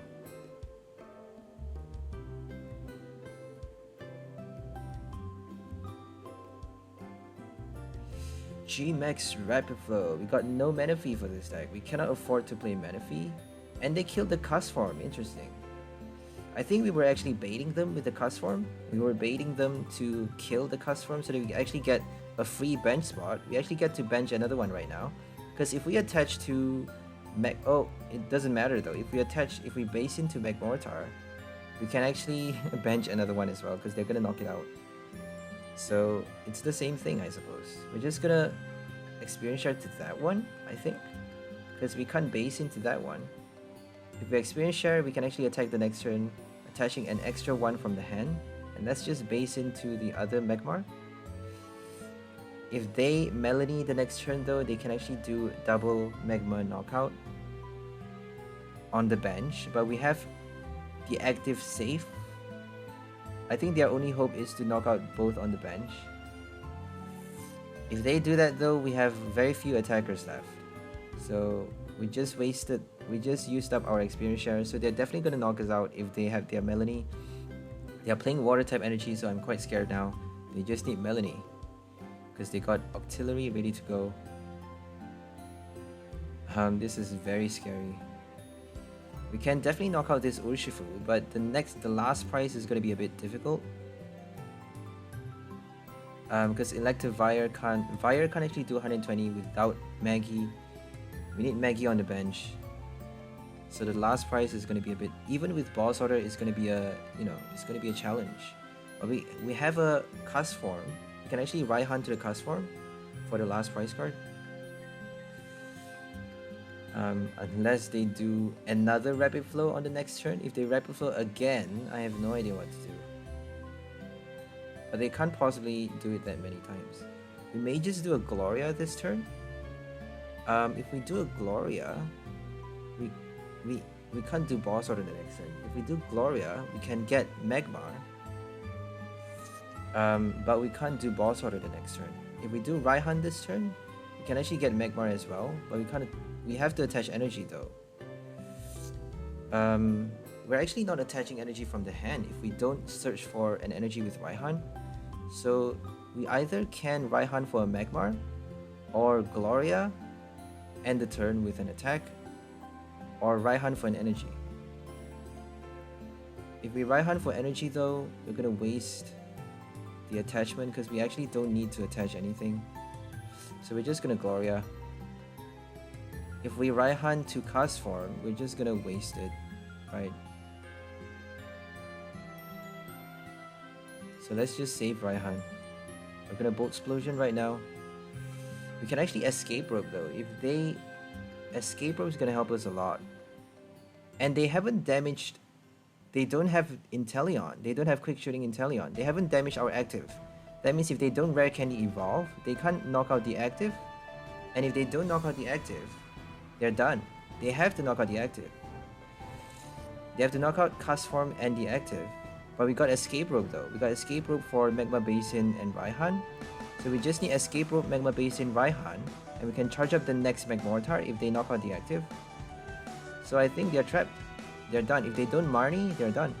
G-Max Rapid Flow. We got no Manaphy for this deck. We cannot afford to play Manaphy. And they killed the Castform. Interesting. I think we were actually baiting them with the Castform. We were baiting them to kill the Castform so that we actually get a free bench spot. We actually get to bench another one right now. Because if we attach to oh, it doesn't matter though. If we base into Magmortar, we can actually bench another one as well because they're gonna knock it out. So it's the same thing, I suppose. We're just gonna experience share to that one, I think, because we can't base into that one. If we experience share, we can actually attack the next turn, attaching an extra one from the hand, and let's just base into the other Magmar. If they Melanie the next turn though, they can actually do double Magma knockout on the bench, but we have the active safe. I think their only hope is to knock out both on the bench. If they do that though, we have very few attackers left. So we just used up our experience share, so they're definitely gonna knock us out if they have their Melanie. They are playing water type energy, so I'm quite scared now. They just need Melanie because they got Octillery ready to go. This is very scary. We can definitely knock out this Urshifu, but the last prize is gonna be a bit difficult. Because Electivire can't actually do 120 without Maggie. We need Maggie on the bench. So the last prize is gonna be a bit, even with boss order, it's gonna be a it's gonna be a challenge. But we have a Castform. We can actually Raihan to the Castform for the last prize card. Unless they do another Rapid Flow on the next turn. If they Rapid Flow again, I have no idea what to do. But they can't possibly do it that many times. We may just do a Gloria this turn. If we do a Gloria, we can't do boss order the next turn. If we do Gloria, we can get Magmar. But we can't do boss order the next turn. If we do Raihan this turn, we can actually get Magmar as well, but we have to attach energy though. We're actually not attaching energy from the hand if we don't search for an energy with Raihan. So we either can Raihan for a Magmar or Gloria end the turn with an attack, or Raihan for an energy. If we Raihan for energy though, we're gonna waste the attachment because we actually don't need to attach anything. So we're just gonna Gloria. If we Raihan to Castform, we're just gonna waste it, right? So let's just save Raihan. We're gonna Bolt Explosion right now. We can actually Escape Rope though. If they Escape Rope is gonna help us a lot. And they haven't damaged. They don't have Inteleon. They don't have Quick Shooting Inteleon. They haven't damaged our active. That means if they don't Rare Candy Evolve, they can't knock out the active. And if they don't knock out the active, they're done. They have to knock out the active. They have to knock out Castform and the active. But we got Escape Rope though. We got Escape Rope for Magma Basin and Raihan. So we just need Escape Rope, Magma Basin, Raihan. And we can charge up the next Magmortar if they knock out the active. So I think they're trapped. They're done. If they don't Marnie, they're done.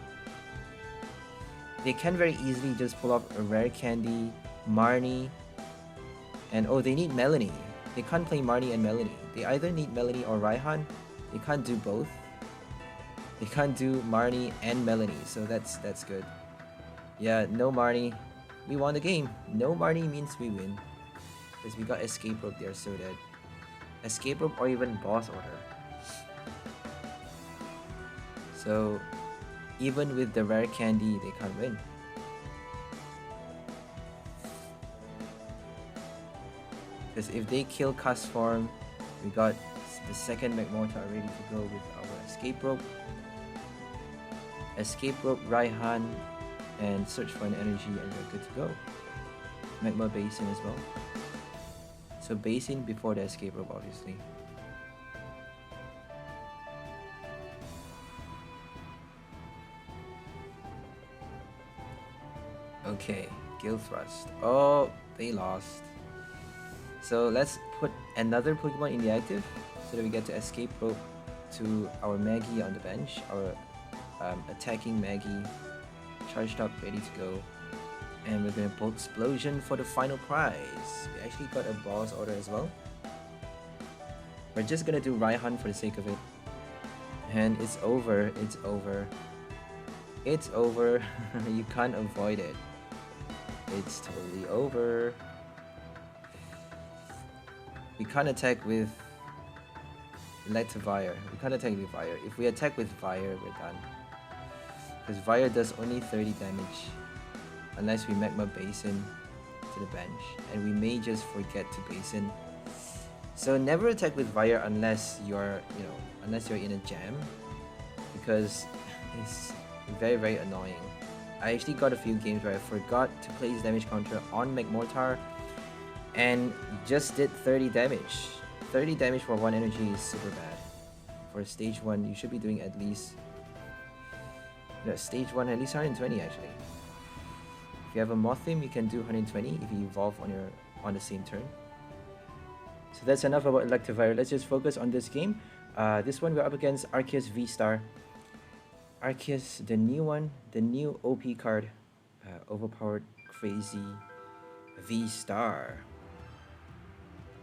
They can very easily just pull off a Rare Candy, Marnie, and oh, they need Melanie. They can't play Marnie and Melanie. They either need Melanie or Raihan. They can't do both. They can't do Marnie and Melanie, so that's good. Yeah, no Marnie. We won the game. No Marnie means we win. Because we got Escape Rope, they're so dead. Escape Rope or even Boss Order. So, even with the Rare Candy, they can't win. Because if they kill Castform, we got the second Magmortar ready to go with our Escape Rope. Escape Rope, Raihan, and search for an energy, and we're good to go. Magma Basin as well. So Basin before the Escape Rope, obviously. Okay, Gill Thrust. Oh, they lost. So let's put another Pokemon in the active so that we get to Escape Rope to our Maggie on the bench. Our attacking Maggie charged up, ready to go. And we're gonna Bolt Explosion for the final prize. We actually got a Boss Order as well. We're just gonna do Raihan for the sake of it. And it's over, it's over. It's over. You can't avoid it. It's totally over. We can't attack with Electivire. We can't attack with Fire. If we attack with Fire, we're done. Because Fire does only 30 damage. Unless we Magma Basin to the bench. And we may just forget to Basin. So never attack with Fire unless you're, unless you're in a jam. Because it's very, very annoying. I actually got a few games where I forgot to place damage counter on Magmortar and just did 30 damage. 30 damage for one energy is super bad. For stage 1, you should be doing at least stage 1 at least 120 actually. If you have a Mothim, you can do 120 if you evolve on the same turn. So that's enough about Electivire. Let's just focus on this game. This one we're up against Arceus VSTAR. Arceus, the new one, the new OP card, overpowered, crazy VSTAR.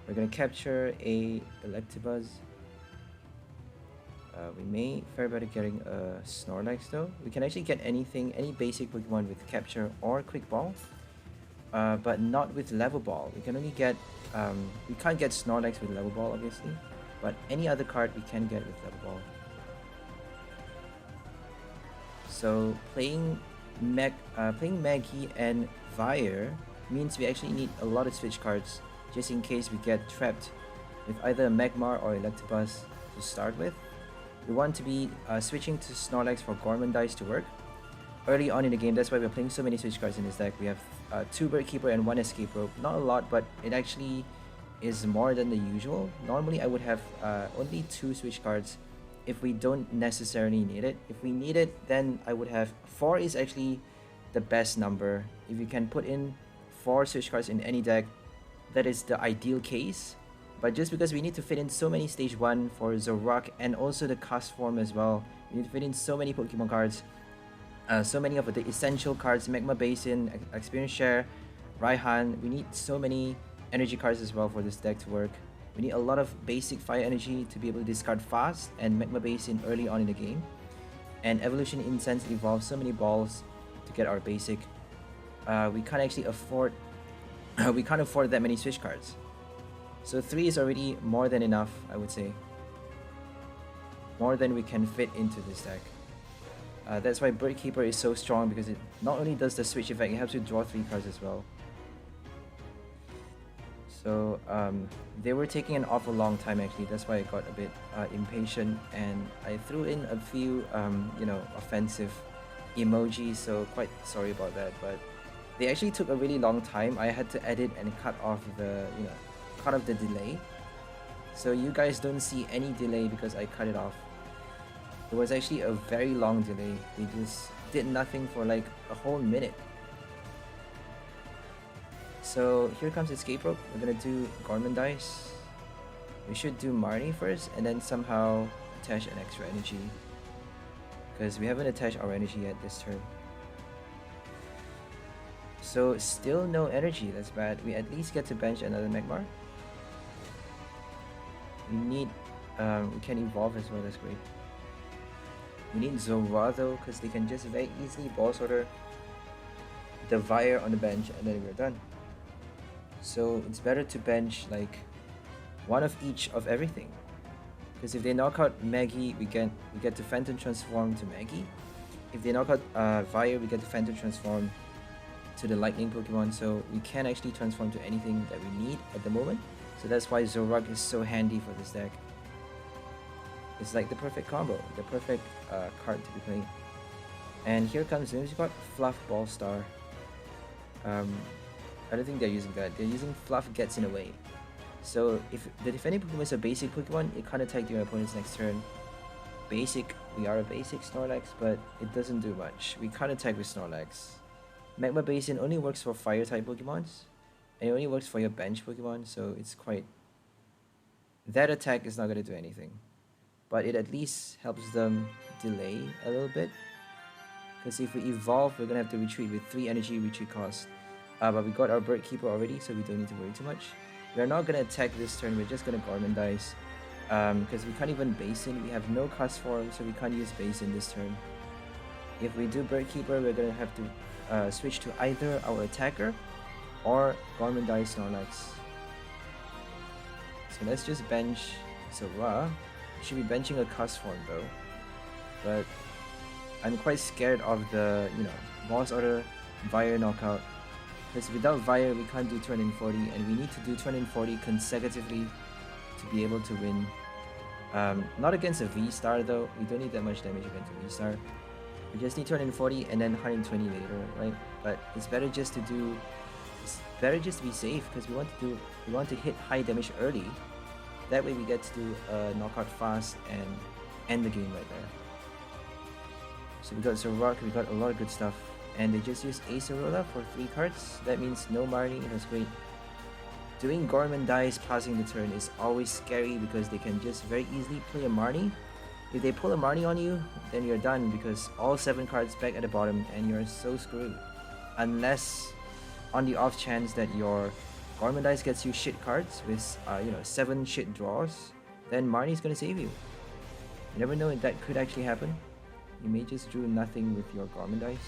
We're gonna capture a Electabuzz. We may fare better getting a Snorlax though. We can actually get anything, any basic Pokemon with capture or quick ball, but not with level ball. We can only get, we can't get Snorlax with level ball obviously, but any other card we can get with level ball. So playing Maggie and Fire means we actually need a lot of switch cards just in case we get trapped with either Magmar or Electabuzz to start with. We want to be switching to Snorlax for Gormandize to work early on in the game. That's why we're playing so many switch cards in this deck. We have 2 Bird Keeper and 1 Escape Rope. Not a lot, but it actually is more than the usual. Normally I would have only 2 switch cards if we don't necessarily need it. If we need it, then I would have 4 is actually the best number. If you can put in 4 switch cards in any deck, that is the ideal case. But just because we need to fit in so many stage 1 for Zoroark and also the Castform as well, we need to fit in so many Pokemon cards, so many of the essential cards, Magma Basin, Experience Share, Raihan. We need so many energy cards as well for this deck to work. We need a lot of basic fire energy to be able to discard fast and Magma Basin early on in the game. And Evolution Incense evolves so many balls to get our basic. We can't actually afford we can't afford that many switch cards. So 3 is already more than enough, I would say. More than we can fit into this deck. That's why Bird Keeper is so strong, because it not only does the switch effect, it helps you draw 3 cards as well. So they were taking an awful long time actually. That's why I got a bit impatient, and I threw in a few you know, offensive emojis. So quite sorry about that. But they actually took a really long time. I had to edit and cut off the the delay. So you guys don't see any delay because I cut it off. It was actually a very long delay. They just did nothing for like a whole minute. So here comes Escape Rope. We're gonna do Gormandize. We should do Marnie first and then somehow attach an extra energy, because we haven't attached our energy yet this turn. So still no energy, that's bad. We at least get to bench another Magmar. We need, we can evolve as well, that's great. We need Zorua though, because they can just very easily Boss Order the Vire on the bench and then we're done. So it's better to bench like one of each of everything. Because if they knock out Maggie, we get to Phantom Transform to Maggie. If they knock out Vire, we get to Phantom Transform to the Lightning Pokemon. So we can actually transform to anything that we need at the moment. So that's why Zoroark is so handy for this deck. It's like the perfect combo, the perfect card to be playing. And here comes Whimsicott, Fluff Ball Star. I don't think they're using that. They're using Fluff Gets in the Way. So if the defending Pokemon is a basic Pokemon, it can't attack your opponent's next turn. Basic, we are a basic Snorlax, but it doesn't do much. We can't attack with Snorlax. Magma Basin only works for fire type Pokemons, and it only works for your bench Pokemon, so it's quite... That attack is not going to do anything. But it at least helps them delay a little bit. Because if we evolve, we're going to have to retreat with 3 energy retreat cost. But we got our Bird Keeper already, so we don't need to worry too much. We're not going to attack this turn, we're just going to Gormandize. Because we can't even Basin, we have no Castform, so we can't use Basin this turn. If we do Bird Keeper, we're going to have to switch to either our attacker or Gormandize Snorlax. So let's just bench Zorua. Should be benching a Castform though. But I'm quite scared of the, Boss Order Vire knockout. Because without Vire, we can't do 240, and we need to do 240 consecutively to be able to win. Not against a VSTAR though, we don't need that much damage against a VSTAR. We just need 240 and then 120 later, right? But it's better just to be safe, because we want to hit high damage early. That way we get to do a knockout fast and end the game right there. So we got Zoroark, we got a lot of good stuff. And they just used Acerola for 3 cards. That means no Marnie, that's great. Doing Gormandize passing the turn is always scary, because they can just very easily play a Marnie. If they pull a Marnie on you, then you're done, because all 7 cards back at the bottom and you're so screwed. Unless on the off chance that your Gormandize gets you shit cards with 7 shit draws, then Marnie's gonna save you. You never know if that could actually happen. You may just do nothing with your Gormandize.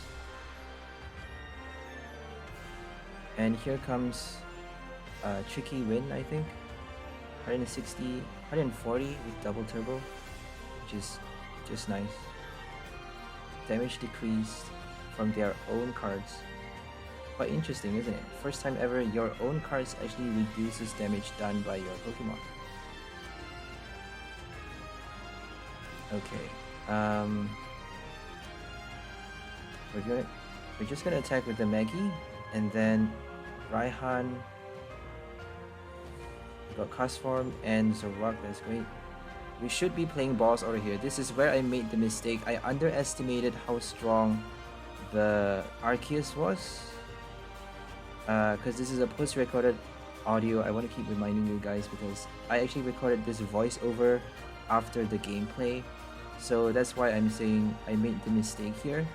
And here comes Tricky Win, I think. 160, 140 with double turbo, which is just nice. Damage decreased from their own cards. Quite interesting, isn't it? First time ever your own cards actually reduces damage done by your Pokemon. Okay. We're just gonna attack with the Maggie, and then Raihan. We got Castform and Zoroark, that's great. We should be playing Boss Order here. This is where I made the mistake. I underestimated how strong the Arceus was. Because this is a post-recorded audio. I want to keep reminding you guys, because I actually recorded this voiceover after the gameplay. So that's why I'm saying I made the mistake here.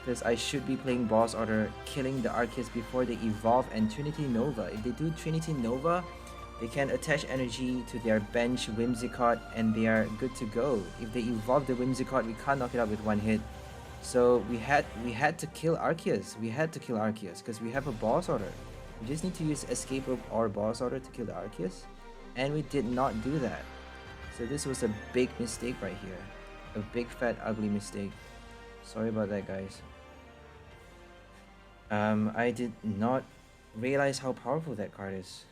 Because I should be playing Boss Order, killing the Arceus before they evolve and Trinity Nova. If they do Trinity Nova, they can attach energy to their bench Whimsicott and they are good to go. If they evolve the Whimsicott, we can't knock it out with 1 hit. So we had to kill Arceus. We had to kill Arceus because we have a Boss Order. We just need to use Escape Rope or Boss Order to kill the Arceus, and we did not do that. So this was a big mistake right here. A big fat ugly mistake. Sorry about that, guys. I did not realize how powerful that card is,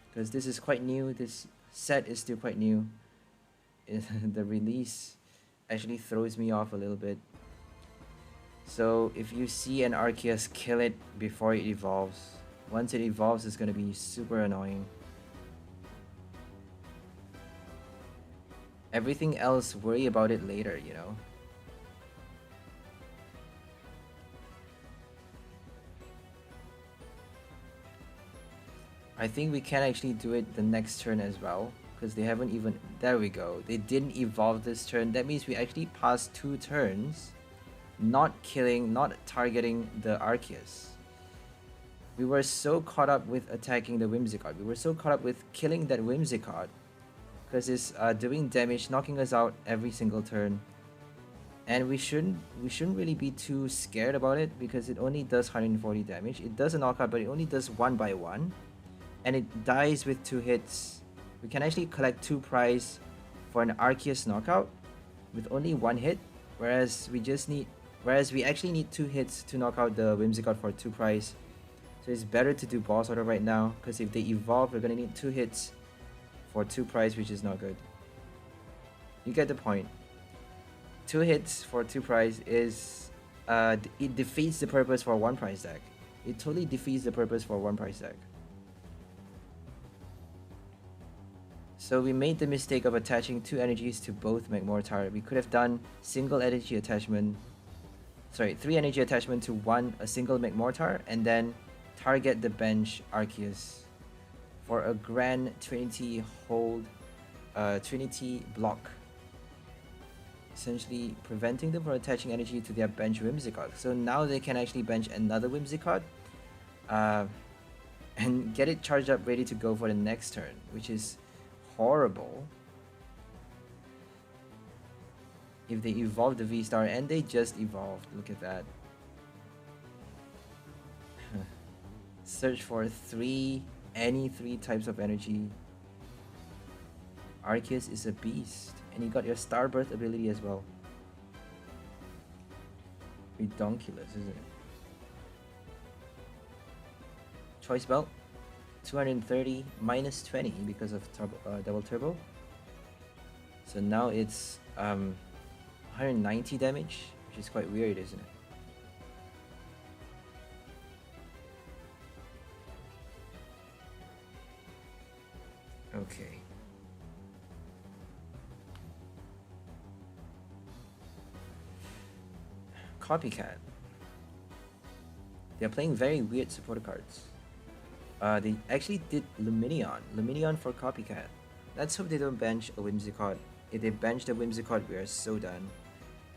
because this is quite new. This set is still quite new. The release actually throws me off a little bit. So if you see an Arceus, kill it before it evolves. Once it evolves, it's gonna be super annoying. Everything else, worry about it later, you know? I think we can actually do it the next turn as well, because they haven't even... There we go. They didn't evolve this turn. That means we actually passed 2 turns not killing, not targeting the Arceus. We were so caught up with attacking the Whimsicott. We were so caught up with killing that Whimsicott, because it's doing damage, knocking us out every single turn. And we shouldn't really be too scared about it, because it only does 140 damage. It does a knockout, but it only does 1 by 1. And it dies with 2 hits. We can actually collect 2 prize for an Arceus knockout with only 1 hit, whereas we actually need 2 hits to knock out the Whimsicott for 2 prize. So it's better to do boss order right now, because if they evolve, we're gonna need 2 hits for 2 prize, which is not good. You get the point. 2 hits for 2 prize is it defeats the purpose for 1 prize deck. It totally defeats the purpose for 1 prize deck. So we made the mistake of attaching 2 energies to both Magmortar. We could have done single energy attachment, 3 energy attachment to a single Magmortar, and then target the bench Arceus for a grand Trinity hold, Trinity block, essentially preventing them from attaching energy to their bench Whimsicott. So now they can actually bench another Whimsicott and get it charged up ready to go for the next turn, which is horrible. If they evolve the VSTAR, and they just evolved, look at that. Search for any 3 types of energy. Arceus is a beast, and you got your Starbirth ability as well. Redonkulous, isn't it? Choice Belt, 230 minus 20 because of double turbo. So now it's 190 damage, which is quite weird, isn't it? Okay. Copycat. They're playing very weird supporter cards. They actually did Lumineon for Copycat. Let's hope they don't bench a Whimsicott. If they bench the Whimsicott, we are so done.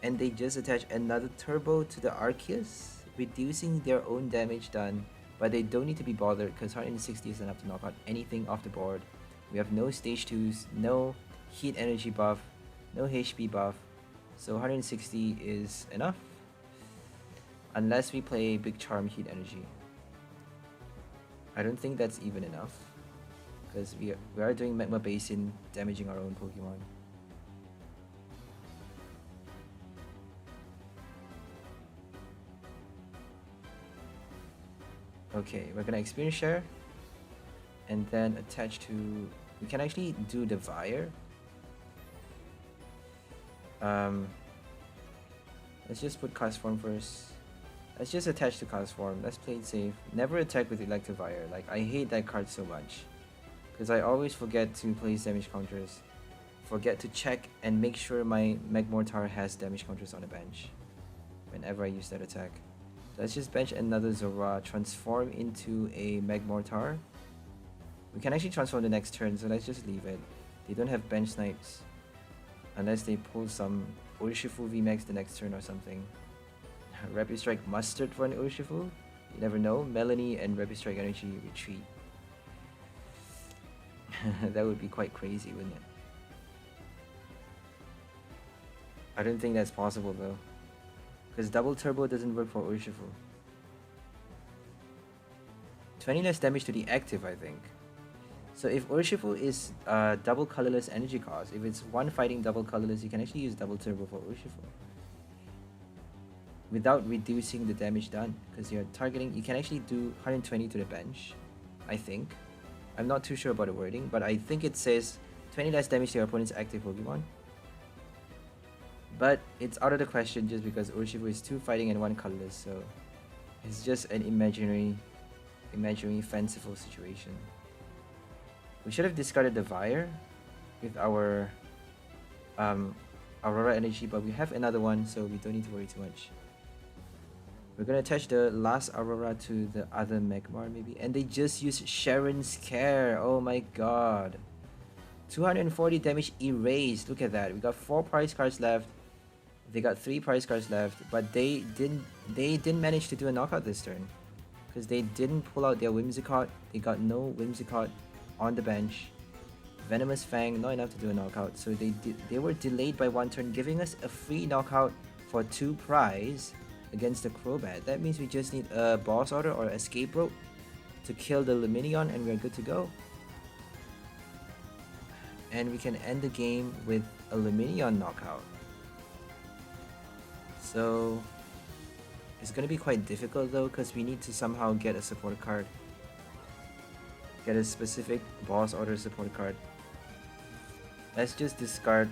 And they just attach another turbo to the Arceus, reducing their own damage done. But they don't need to be bothered, because 160 is enough to knock out anything off the board. We have no stage 2s, no heat energy buff, no HP buff. So 160 is enough. Unless we play Big Charm heat energy. I don't think that's even enough, because we are doing Magma Basin, damaging our own Pokemon. Okay, we're gonna experience share, and then attach to... We can actually do the Vire. Let's just put Castform first. Let's just attach to Castform. Let's play it safe. Never attack with Electivire. Like, I hate that card so much, because I always forget to place damage counters. Forget to check and make sure my Magmortar has damage counters on the bench whenever I use that attack. So let's just bench another Zorua, transform into a Magmortar. We can actually transform the next turn, so let's just leave it. They don't have bench snipes, unless they pull some Urshifu VMAX the next turn or something. Rapid Strike Mustard for an Urshifu? You never know. Melanie and Rapid Strike Energy retreat. That would be quite crazy, wouldn't it? I don't think that's possible though, because double turbo doesn't work for Urshifu. 20 less damage to the active, I think. So if Urshifu is double colorless energy cost, if it's one fighting double colorless, you can actually use double turbo for Urshifu. without reducing the damage done, because you're targeting, you can actually do 120 to the bench, I think. I'm not too sure about the wording, but I think it says 20 less damage to your opponent's active Pokemon. But it's out of the question just because Urshifu is 2 fighting and 1 colorless, so it's just an imaginary fanciful situation. We should have discarded the Vire with our Aurora Energy, but we have another one, so we don't need to worry too much. We're gonna attach the last Aurora to the other Magmar maybe, and they just used Sharon's Care. Oh my god. 240 damage erased. Look at that. We got 4 prize cards left. They got 3 prize cards left, but they didn't manage to do a knockout this turn because they didn't pull out their Whimsicott. They got no Whimsicott on the bench. Venomous Fang, not enough to do a knockout, so they were delayed by 1 turn, giving us a free knockout for 2 prize against the Crobat. That means we just need a boss order or escape rope to kill the Lumineon and we're good to go. And we can end the game with a Lumineon knockout. So it's gonna be quite difficult though, because we need to somehow get a support card. Get a specific boss order support card. Let's just discard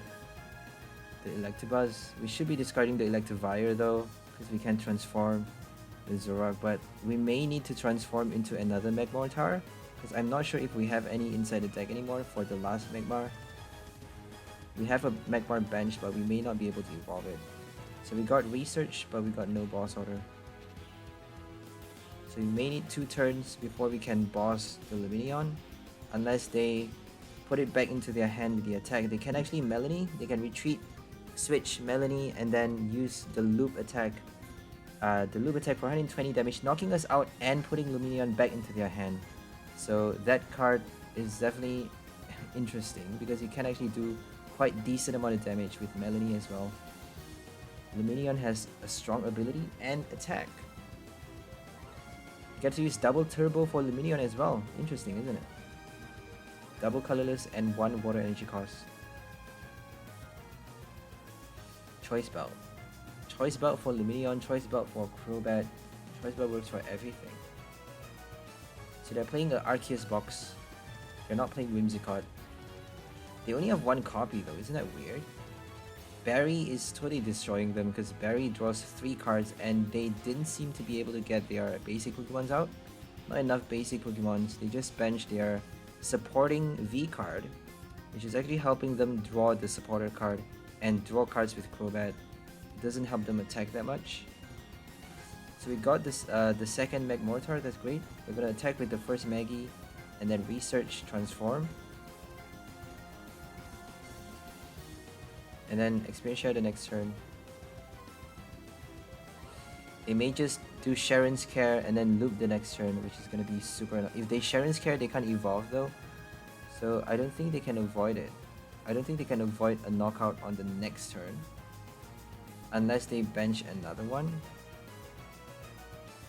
the Electabuzz. We should be discarding the Electivire though, because we can transform the Zoroark, but we may need to transform into another Magmortar, because I'm not sure if we have any inside the deck anymore for the last Magmar. We have a Magmar bench, but we may not be able to evolve it. So we got Research, but we got no boss order. So we may need 2 turns before we can boss the Lumineon, unless they put it back into their hand with the attack. They can actually Melanie, they can retreat, switch Melanie, and then use the loop attack. The loop attack for 120 damage, knocking us out and putting Lumineon back into their hand. So that card is definitely interesting because you can actually do quite decent amount of damage with Melanie as well. Lumineon has a strong ability and attack. You get to use double turbo for Lumineon as well. Interesting, isn't it? Double colorless and 1 water energy cost. Choice Belt. Choice Belt for Lumineon, Choice Belt for Crobat. Choice Belt works for everything. So they're playing an Arceus box. They're not playing Whimsicott. They only have 1 copy though, isn't that weird? Barry is totally destroying them because Barry draws 3 cards and they didn't seem to be able to get their basic Pokemons out. Not enough basic Pokemons. They just benched their supporting V card, which is actually helping them draw the supporter card and draw cards with Crobat. It doesn't help them attack that much. So we got this the second Magmortar, that's great. We're gonna attack with the first Maggie and then Research, Transform. And then Experience Share the next turn. They may just do Sharon's Care and then loop the next turn, which is going to be super... If they Sharon's Care, they can't evolve though. So I don't think they can avoid it. I don't think they can avoid a knockout on the next turn. Unless they bench another one.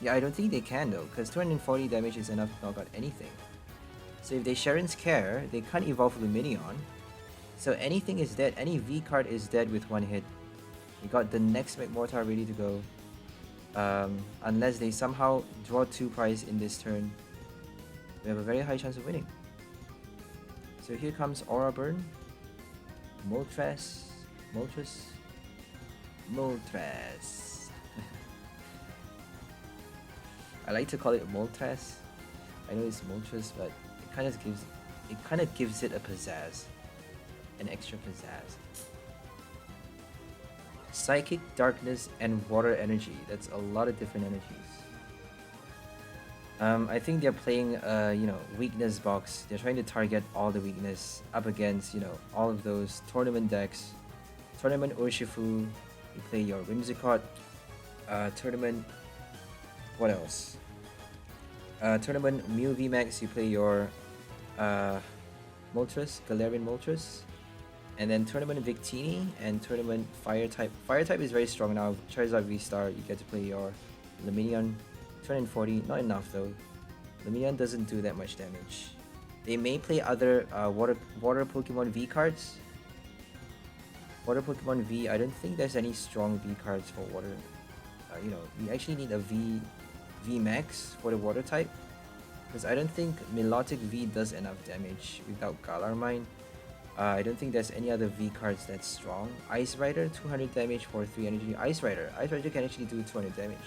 Yeah, I don't think they can though, because 240 damage is enough to knock out anything. So if they Sharon's Care, they can't evolve Lumineon. So anything is dead, any V card is dead with 1 hit. We got the next Magmortar ready to go. Unless they somehow draw 2 prize in this turn, we have a very high chance of winning. So here comes Aura Burn, Moltres. I like to call it Moltres. I know it's Moltres, but it kind of gives it a pizzazz. An extra pizzazz. Psychic, Darkness, and Water Energy. That's a lot of different energies. I think they're playing weakness box. They're trying to target all the weakness up against, all of those tournament decks. Tournament Urshifu, you play your Whimsicott. Tournament, what else? Tournament Mew VMAX, you play your Moltres, Galarian Moltres. And then Tournament Victini and Tournament Fire type. Fire type is very strong now. Charizard VSTAR, you get to play your Lumineon. 240, not enough though. Lumineon doesn't do that much damage. They may play other water Pokemon V cards. Water Pokemon V, I don't think there's any strong V cards for water you know, you actually need a VMAX for the water type, because I don't think Milotic V does enough damage without Galar Mine. I don't think there's any other V cards that's strong. Ice Rider, 200 damage for 3 energy. Ice Rider can actually do 200 damage.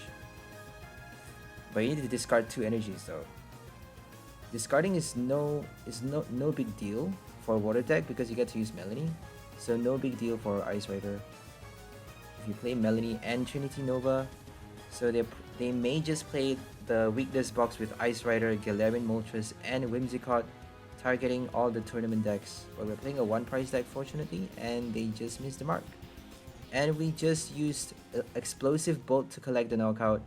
But you need to discard 2 energies though. Discarding is no big deal for water deck because you get to use Melanie. So no big deal for Ice Rider. If you play Melanie and Trinity Nova, so they may just play the weakness box with Ice Rider, Galarian Moltres, and Whimsicott, targeting all the tournament decks. But we're playing a 1-price deck fortunately, and they just missed the mark. And we just used Explosive Bolt to collect the knockout.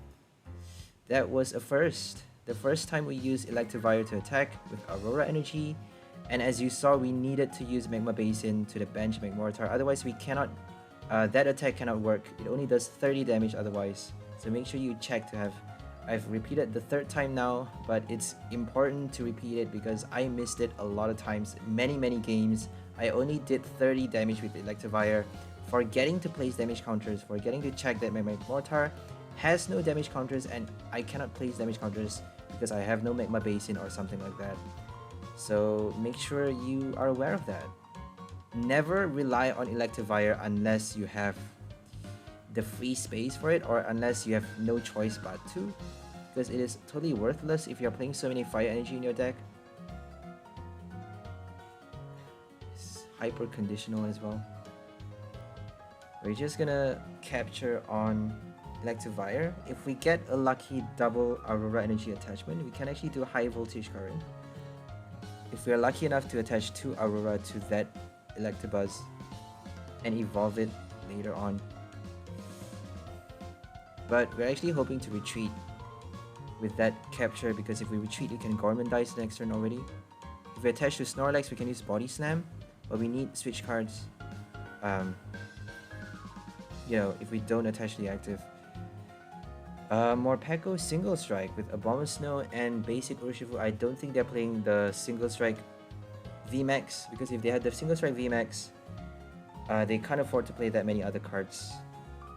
That was a first. The first time we used Electivire to attack with Aurora Energy. And as you saw, we needed to use Magma Basin to the bench Magmortar. Otherwise, we cannot. That attack cannot work. It only does 30 damage otherwise. So make sure you check to have. I've repeated the 3rd time now, but it's important to repeat it because I missed it a lot of times. Many games. I only did 30 damage with Electivire, forgetting to place damage counters, forgetting to check that my Magmortar has no damage counters and I cannot place damage counters because I have no Magma Basin or something like that. So make sure you are aware of that. Never rely on Electivire unless you have the free space for it or unless you have no choice but to, because it is totally worthless if you're playing so many fire energy in your deck. It's hyper conditional as well. We're just gonna capture on Electivire. If we get a lucky double Aurora Energy attachment, we can actually do high voltage current. If we are lucky enough to attach 2 Aurora to that Electabuzz and evolve it later on. But we're actually hoping to retreat with that capture, because if we retreat, we can Gormandize next turn already. If we attach to Snorlax, we can use Body Slam, but we need switch cards. You know, if we don't attach the active. Morpeko Single Strike with Abomasnow and basic Urshifu. I don't think they're playing the Single Strike VMAX, because if they had the Single Strike VMAX, they can't afford to play that many other cards.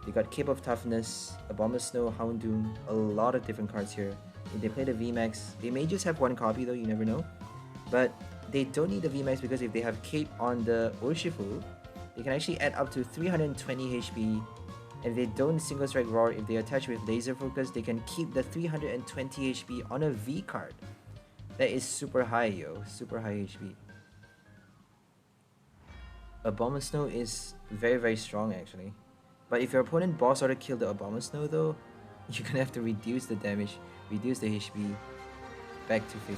They got Cape of Toughness, Abomasnow, Houndoom, a lot of different cards here. If they play the VMAX, they may just have 1 copy though, you never know. But they don't need the VMAX because if they have Cape on the Urshifu, they can actually add up to 320 HP. And if they don't Single Strike Roar, if they attach with Laser Focus, they can keep the 320 HP on a V card. That is super high, yo. Super high HP. Abomasnow is very strong actually. But if your opponent boss order kill the Abomasnow though, you're gonna have to reduce the damage, reduce the HP back to 50.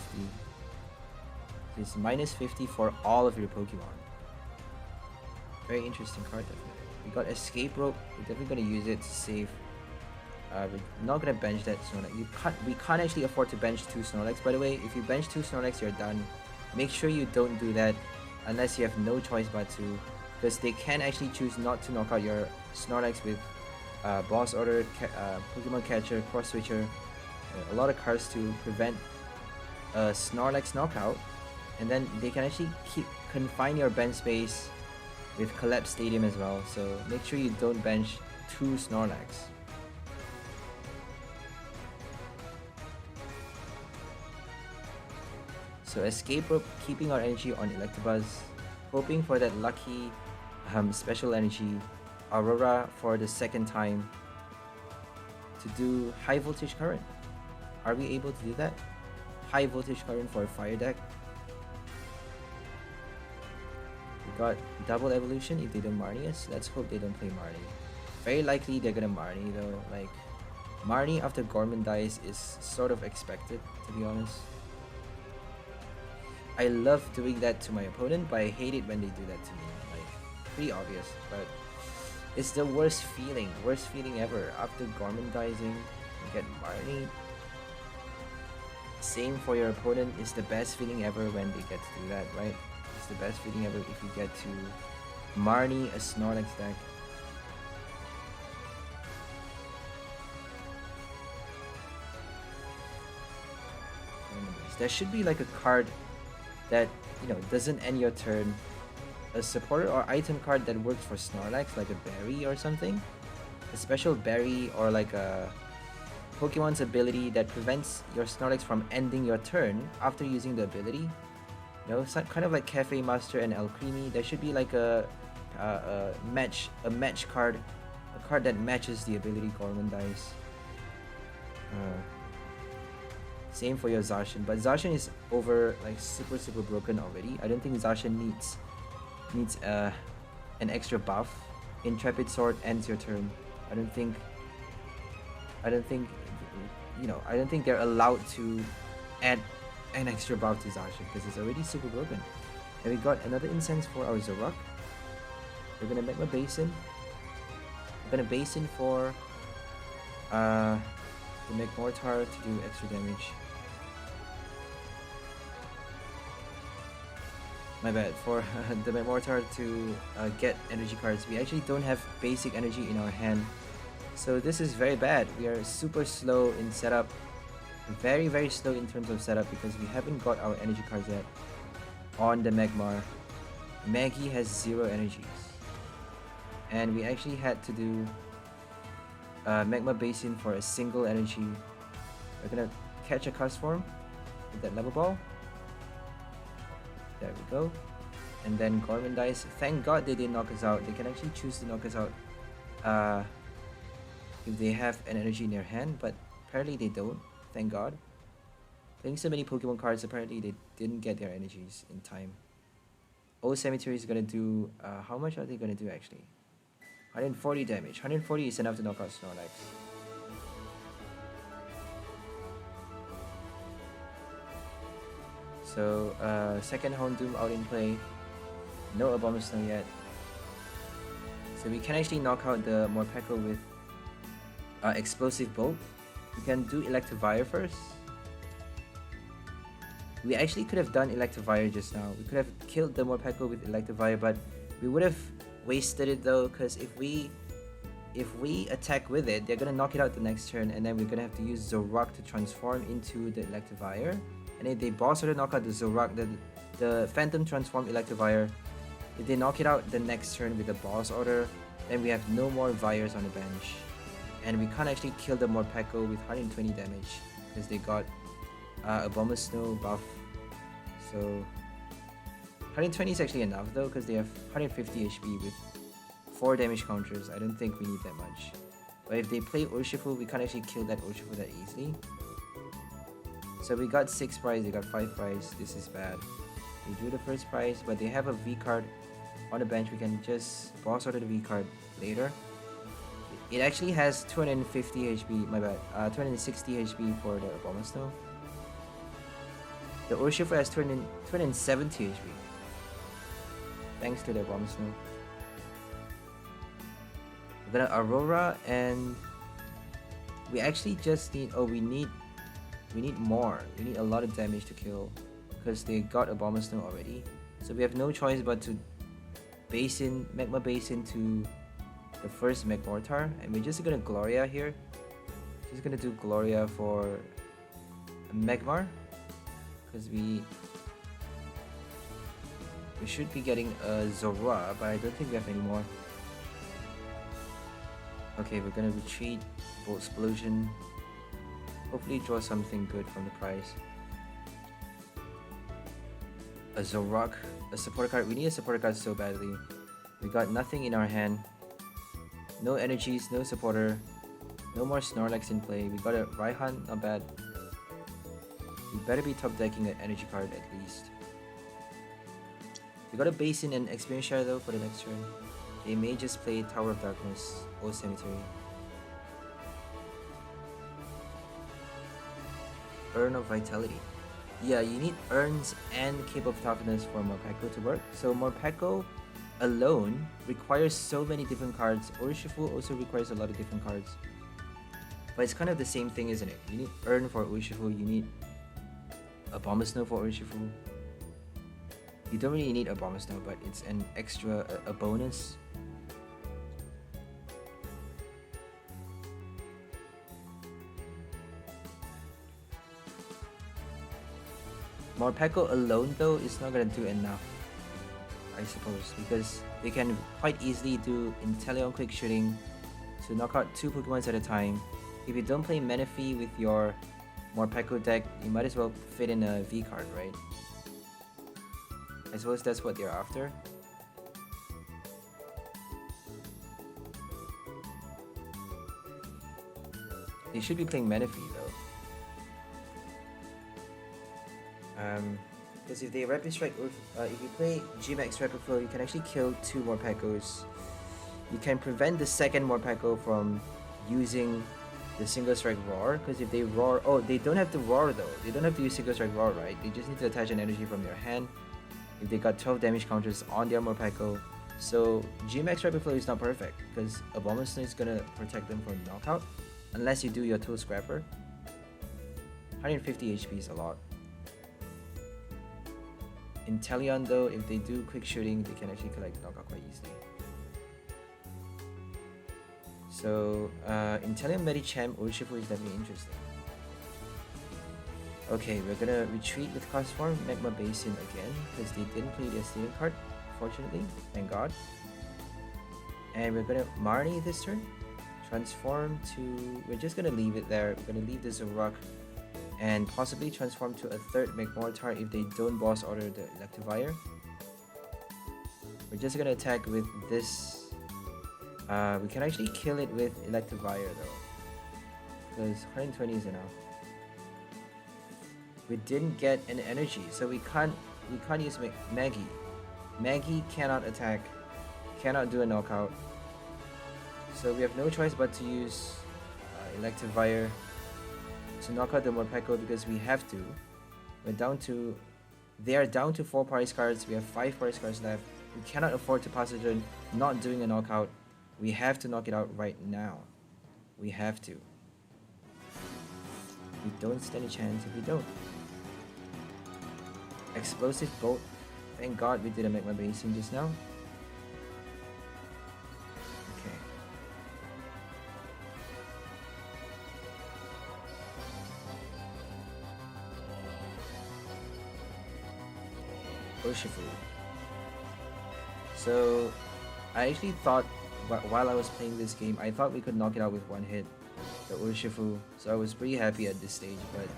It's minus 50 for all of your Pokemon. Very interesting card definitely. We got Escape Rope, we're definitely gonna use it to save. We're not gonna bench that Snorlax. We can't actually afford to bench 2 Snorlax, by the way. If you bench 2 Snorlax, you're done. Make sure you don't do that unless you have no choice but to, because they can actually choose not to knock out your Snorlax with Boss Order, Pokemon Catcher, Cross Switcher, a lot of cards to prevent a Snorlax knockout, and then they can actually confine your bench space with Collapse Stadium as well. So make sure you don't bench 2 Snorlax. So Escape Rope, keeping our energy on Electabuzz, hoping for that lucky special energy Aurora for the 2nd time to do High Voltage Current. Are we able to do that? High Voltage Current for a fire deck. We got double evolution if they don't Marnie us. Let's hope they don't play Marnie. Very likely they're gonna Marnie though. Like, Marnie after Gormandize is sort of expected, to be honest. I love doing that to my opponent, but I hate it when they do that to me. Like, pretty obvious, but it's the worst feeling ever. After Gormandizing, you get Marnie. Same for your opponent. It's the best feeling ever when they get to do that, right? It's the best feeling ever if you get to Marnie a Snorlax deck. There should be like a card that, you know, doesn't end your turn. A supporter or item card that works for Snorlax, like a berry or something. a special berry or like a Pokemon's ability that prevents your Snorlax from ending your turn after using the ability. You know, kind of like Cafe Master and Alcremie. There should be like a match card, a card that matches the ability Gormandize. Same for your Zacian, but Zacian is like super broken already. I don't think Zacian needs an extra buff. Intrepid Sword ends your turn. I don't think you know, I don't think they're allowed to add an extra buff to Zacian because it's already super broken. And we got another incense for our Zoroark. We're gonna Magma Basin. We're gonna Basin for the Magmortar to do extra damage. My bad, for the Magmortar to get energy cards. We actually don't have basic energy in our hand. So this is very bad. We are super slow in setup. Very slow in terms of setup because we haven't got our energy cards yet on the Magmar. Maggie has 0 energies. And we actually had to do Magma Basin for a single energy. We're gonna catch a Castform with that level ball. There we go. And then Gormandize. Thank God they didn't knock us out. They can actually choose to knock us out if they have an energy in their hand, but apparently they don't. Thank God. Playing so many Pokemon cards, apparently they didn't get their energies in time. Old Cemetery is gonna do how much are they gonna do actually? 140 damage. 140 is enough to knock out Snorlax. So second Houndoom out in play. No Abomasnow yet. So we can actually knock out the Morpeko with Explosive Bolt. We can do Electivire first. We actually could have done Electivire just now. We could have killed the Morpeko with Electivire, but we would have wasted it though, because if we attack with it, they're gonna knock it out the next turn, and then we're gonna have to use Zoroark to transform into the Electivire. And if they boss order knock out the Zoroark, the Phantom Transform Electivire, if they knock it out the next turn with the boss order, then we have no more Vires on the bench. And we can't actually kill the Morpeko with 120 damage because they got Abomasnow buff. So 120 is actually enough though because they have 150 HP with 4 damage counters. I don't think we need that much. But if they play Urshifu, we can't actually kill that Urshifu that easily. So we got 6 prize, they got 5 prize. This is bad. We drew the first prize, but they have a V card on the bench. We can just boss order the V card later. It actually has 250 HP, my bad, 260 HP for the Abomasnow. The Urshifu has 270 HP. Thanks to the Abomasnow. We're gonna Aurora, and we actually just need, we need more. We need a lot of damage to kill because they got Abomasnow already. So we have no choice but to Magma Basin to the first Magmortar, and we're just gonna Gloria here. Just gonna do Gloria for Magmar because we should be getting a Zorua, but I don't think we have any more. Okay, we're gonna retreat, Bolt Explosion. Hopefully draw something good from the prize. A Zoroark, a supporter card. We need a supporter card so badly. We got nothing in our hand. No energies, no supporter. No more Snorlax in play. We got a Raihan, not bad. We better be top decking an energy card at least. We got a Basin and Experience Share though for the next turn. They may just play Tower of Darkness, Old Cemetery. Urn of Vitality. Yeah, you need Urns and Cape of Toughness for Morpeko to work. So Morpeko alone requires so many different cards. Urshifu also requires a lot of different cards. But it's kind of the same thing, isn't it? You need Urn for Urshifu, you need Abomasnow for Urshifu. You don't really need Abomasnow, but it's an extra, a bonus. Morpeko alone though is not gonna do enough, I suppose, because they can quite easily do Inteleon Quick Shooting, to knock out 2 Pokemons at a time. If you don't play Manaphy with your Morpeko deck, you might as well fit in a V card, right? I suppose that's what they're after. They should be playing Manaphy though. Because if they Rapid Strike, if you play VMAX Rapid Flow, you can actually kill 2 Morpekos. You can prevent the second Morpeko from using the Single Strike Roar, because if they roar, oh, they don't have to roar though. They don't have to use Single Strike Roar, right? They just need to attach an energy from your hand. If they got 12 damage counters on their Morpeko, so VMAX Rapid Flow is not perfect because Abomasnow is gonna protect them from knockout, unless you do your Tool Scrapper. 150 HP is a lot. Inteleon though, if they do quick shooting, they can actually collect knockout quite easily. So Inteleon Medicham Urshifu is definitely interesting. Okay, we're gonna retreat with Castform, Magma Basin again, because they didn't play their stealing card, fortunately, thank god. And we're gonna Marnie this turn, transform to, we're just gonna leave it there, we're gonna leave the Zoroark, and possibly transform to a third Magmortar if they don't boss order the Electivire. We're just gonna attack with this. We can actually kill it with Electivire though, because 120 is enough. We didn't get an energy, so we can't use Maggie. Maggie cannot attack, cannot do a knockout. So we have no choice but to use Electivire to knock out the Morpeko because we have to. We're down to, they are down to 4 prize cards. We have 5 prize cards left. We cannot afford to pass a turn not doing a knockout. We have to knock it out right now. We have to. We don't stand a chance if we don't. Explosive Bolt. Thank god we didn't make my basin just now. Okay. Urshifu. So I actually thought, while I was playing this game, I thought we could knock it out with one hit, the Urshifu, so I was pretty happy at this stage, but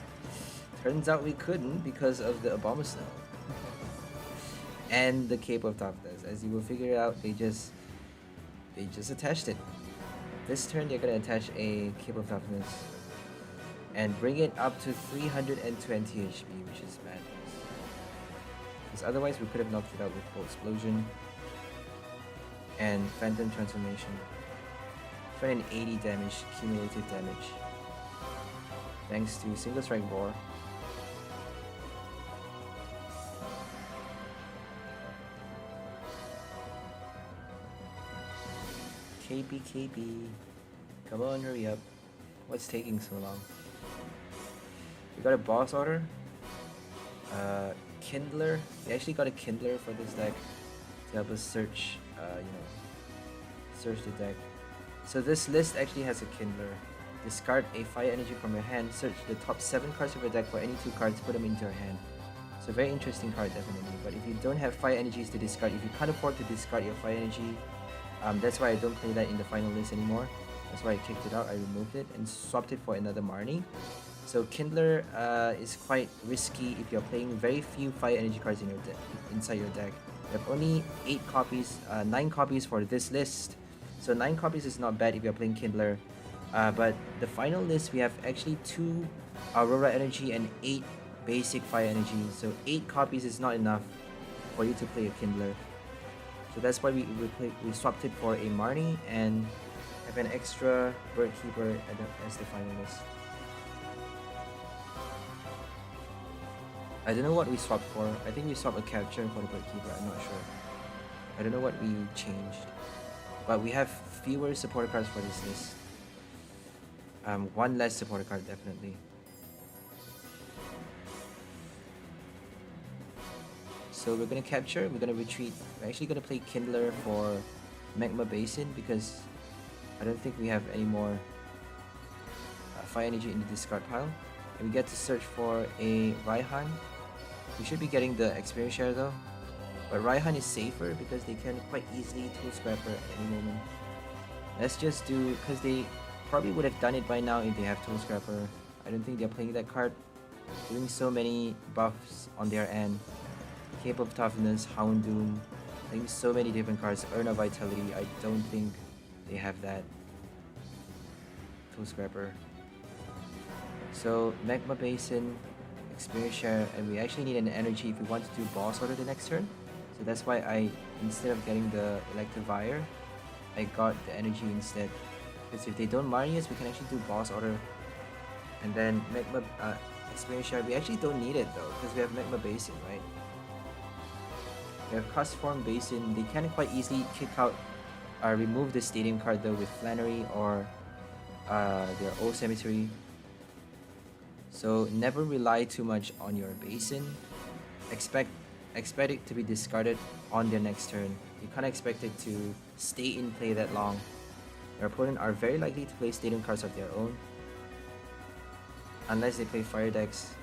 turns out we couldn't because of the Abomasnow and the Cape of Toughness. As you will figure out, they just attached it. This turn they're gonna attach a Cape of Toughness and bring it up to 320 HP, which is madness. Because otherwise we could have knocked it out with Bolt Explosion and Phantom Transformation. 280 damage, cumulative damage, thanks to Single Strike Roar. KP, come on, hurry up. What's taking so long? We got a boss order. Kindler. We actually got a Kindler for this deck to help us search, search the deck. So this list actually has a Kindler. Discard a fire energy from your hand, search the top 7 cards of your deck for any 2 cards, put them into your hand. So very interesting card definitely, but if you don't have fire energies to discard, if you can't afford to discard your fire energy, that's why I don't play that in the final list anymore. That's why I kicked it out, I removed it and swapped it for another Marnie. So Kindler is quite risky if you're playing very few fire energy cards in your inside your deck. You have only 8 copies, 9 copies for this list. So 9 copies is not bad if you're playing Kindler. But the final list we have actually 2 Aurora energy and 8 basic fire energy. So 8 copies is not enough for you to play a Kindler. So that's why we swapped it for a Marnie and have an extra Bird Keeper as the final list. I don't know what we swapped for. I think we swapped a capture for the Bird Keeper, I'm not sure. I don't know what we changed. But we have fewer supporter cards for this list. 1 less supporter card definitely. So we're gonna capture, we're gonna retreat. We're actually gonna play Kindler for Magma Basin because I don't think we have any more fire energy in the discard pile. And we get to search for a Raihan. We should be getting the experience share though. But Raihan is safer because they can quite easily Tool Scrapper at any moment. Let's just do, because they probably would have done it by now if they have Tool Scrapper. I don't think they're playing that card. Doing so many buffs on their end. Cape of Toughness, Houndoom, playing so many different cards. Urn of Vitality, I don't think they have that. Tool Scrapper. So Magma Basin, Experience Share, and we actually need an energy if we want to do Boss Order the next turn. So that's why I, instead of getting the Electivire, I got the energy instead. Because if they don't Marius, we can actually do Boss Order. And then Magma Experience Share, we actually don't need it though, because we have Magma Basin, right? We have Castform Basin, they can quite easily kick out, remove the Stadium card though with Flannery or their Old Cemetery. So never rely too much on your Basin. Expect it to be discarded on their next turn. You can't expect it to stay in play that long. Your opponent are very likely to play Stadium cards of their own. Unless they play Fire decks,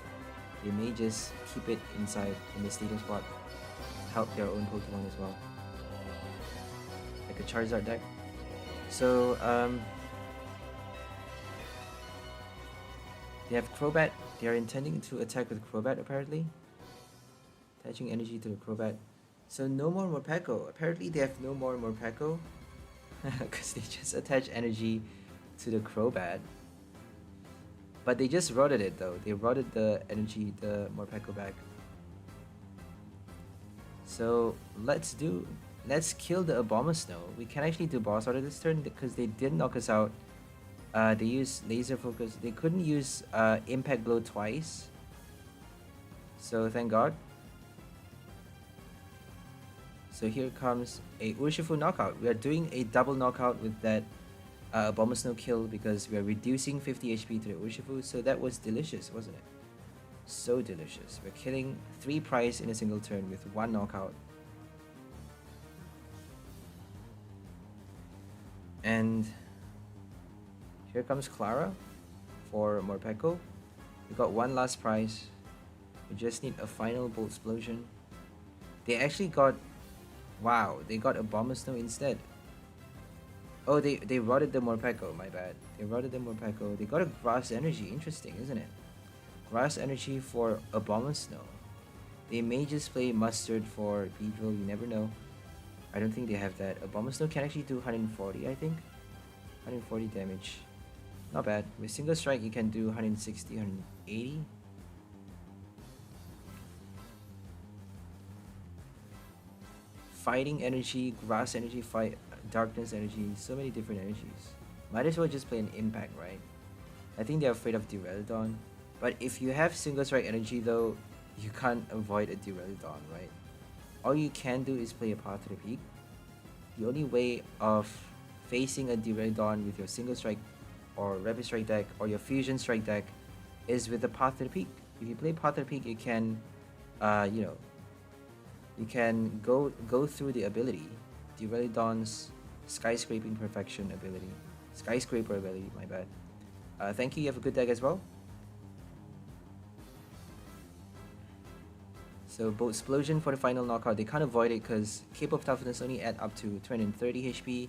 they may just keep it inside in the Stadium spot. Help their own Pokemon as well. Like a Charizard deck. So, they have Crobat. They are intending to attack with Crobat apparently. Attaching energy to the Crobat. So no more Morpeko. Apparently they have no more Morpeko. Because they just attach energy to the Crobat. But they just rotted it though. They rotted the energy, the Morpeko back. So let's kill the Abomasnow. We can actually do Boss Order this turn because they did knock us out. They used Laser Focus. They couldn't use Impact Blow twice. So thank God. So here comes a Urshifu knockout. We are doing a double knockout with that Abomasnow kill because we are reducing 50 HP to the Urshifu. So that was delicious, wasn't it? So delicious. We're killing 3 prize in a single turn with 1 knockout. And here comes Clara for Morpeko. We got 1 last prize. We just need a final Bolt Explosion. They actually got... Wow, they got Abomasnow instead. Oh, they rotted the Morpeko, my bad. They rotted the Morpeko. They got a Grass Energy. Interesting, isn't it? Grass Energy for Abomasnow. They may just play Mustard for Beedrill, you never know. I don't think they have that. Abomasnow can actually do 140, I think. 140 damage. Not bad. With Single Strike, you can do 160, 180. Fighting Energy, Grass Energy, Darkness Energy, so many different energies. Might as well just play an Impact, right? I think they're afraid of Duraludon. But if you have Single Strike Energy though, you can't avoid a Duraludon, right? All you can do is play a Path to the Peak. The only way of facing a Duraludon with your Single Strike or Rapid Strike deck or your Fusion Strike deck is with the Path to the Peak. If you play Path to the Peak, you can, you can go through the ability. Duraludon's Skyscraping Perfection ability. Skyscraper ability, my bad. Thank you, you have a good deck as well. So Bolt Explosion for the final knockout. They can't avoid it because Cape of Toughness only add up to 230 HP.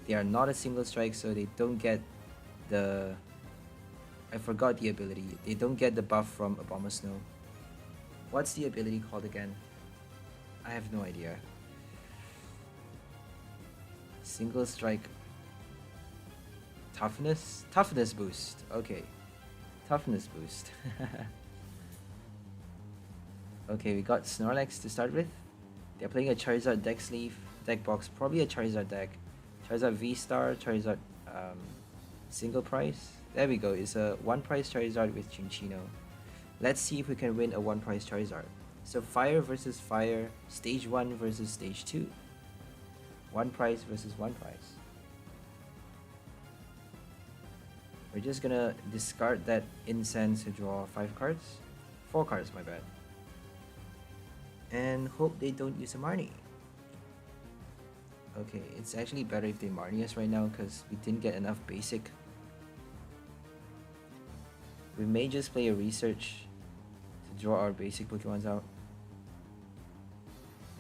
They are not a single strike, so they don't get the... I forgot the ability. They don't get the buff from Abomasnow. What's the ability called again? I have no idea. Single strike. Toughness? Toughness boost. Okay. Toughness boost. Okay, we got Snorlax to start with. They're playing a Charizard deck sleeve, deck box, probably a Charizard deck. Charizard VSTAR, Charizard single price. There we go, it's a 1 price Charizard with Cinccino. Let's see if we can win a 1 price Charizard. So Fire versus Fire, Stage 1 versus Stage 2. 1 price versus 1 price. We're just gonna discard that Incense to draw 5 cards. 4 cards, my bad. And hope they don't use a Marnie. Okay, it's actually better if they Marnie us right now because we didn't get enough basic. We may just play a Research to draw our basic Pokemons out.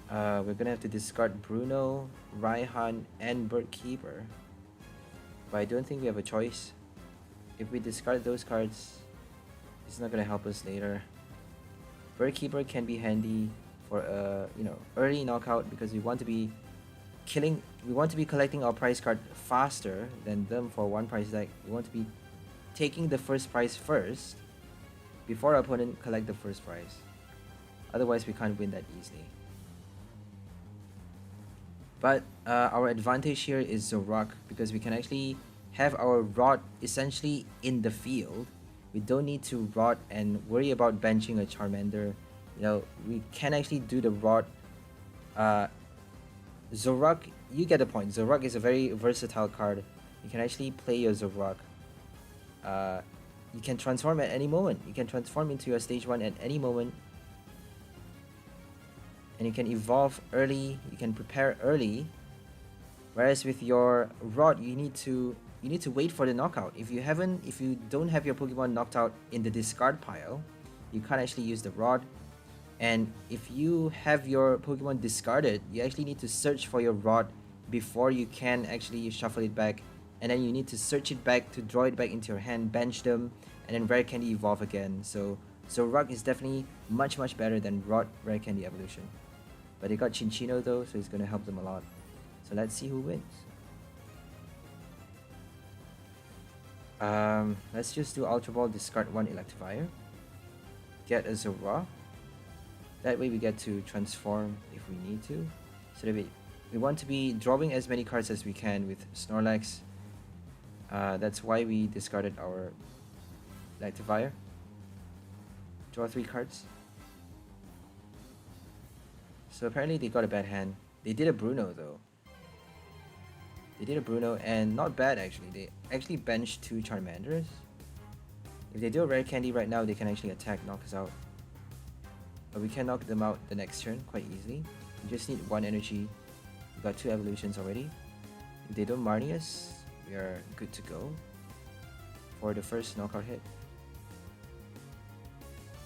We're gonna have to discard Bruno, Raihan, and Bird Keeper. But I don't think we have a choice. If we discard those cards, it's not gonna help us later. Birdkeeper can be handy for a early knockout because we want to be collecting our prize card faster than them for one prize deck. We want to be taking the first prize first before our opponent collect the first prize. Otherwise, we can't win that easily. But our advantage here is Zoroark because we can actually have our Rod essentially in the field. We don't need to Rod and worry about benching a Charmander. We can actually do the Rod. Zoroark, you get the point. Zoroark is a very versatile card. You can actually play your Zoroark. You can transform at any moment. You can transform into your stage 1 at any moment. And you can evolve early, you can prepare early. Whereas with your Rod, you need to wait for the knockout. If you don't have your Pokemon knocked out in the discard pile, you can't actually use the Rod. And if you have your Pokemon discarded, you actually need to search for your Rod before you can actually shuffle it back. And then you need to search it back to draw it back into your hand, bench them, and then Rare Candy evolve again. So Zoroark is definitely much better than Rod Rare Candy evolution. But they got Cinccino though, so it's going to help them a lot. So let's see who wins. Let's just do Ultra Ball, discard one Electivire. Get a Zorua. That way we get to transform if we need to. So that we want to be drawing as many cards as we can with Snorlax. That's why we discarded our Electivire. Draw 3 cards. So apparently they got a bad hand. They did a Bruno though. They did a Bruno and not bad actually. They actually benched 2 Charmanders. If they do a Rare Candy right now, they can actually attack, knock us out. But we can knock them out the next turn quite easily. We just need 1 energy. We got 2 evolutions already. If they don't Marnie us, we are good to go for the first knockout hit.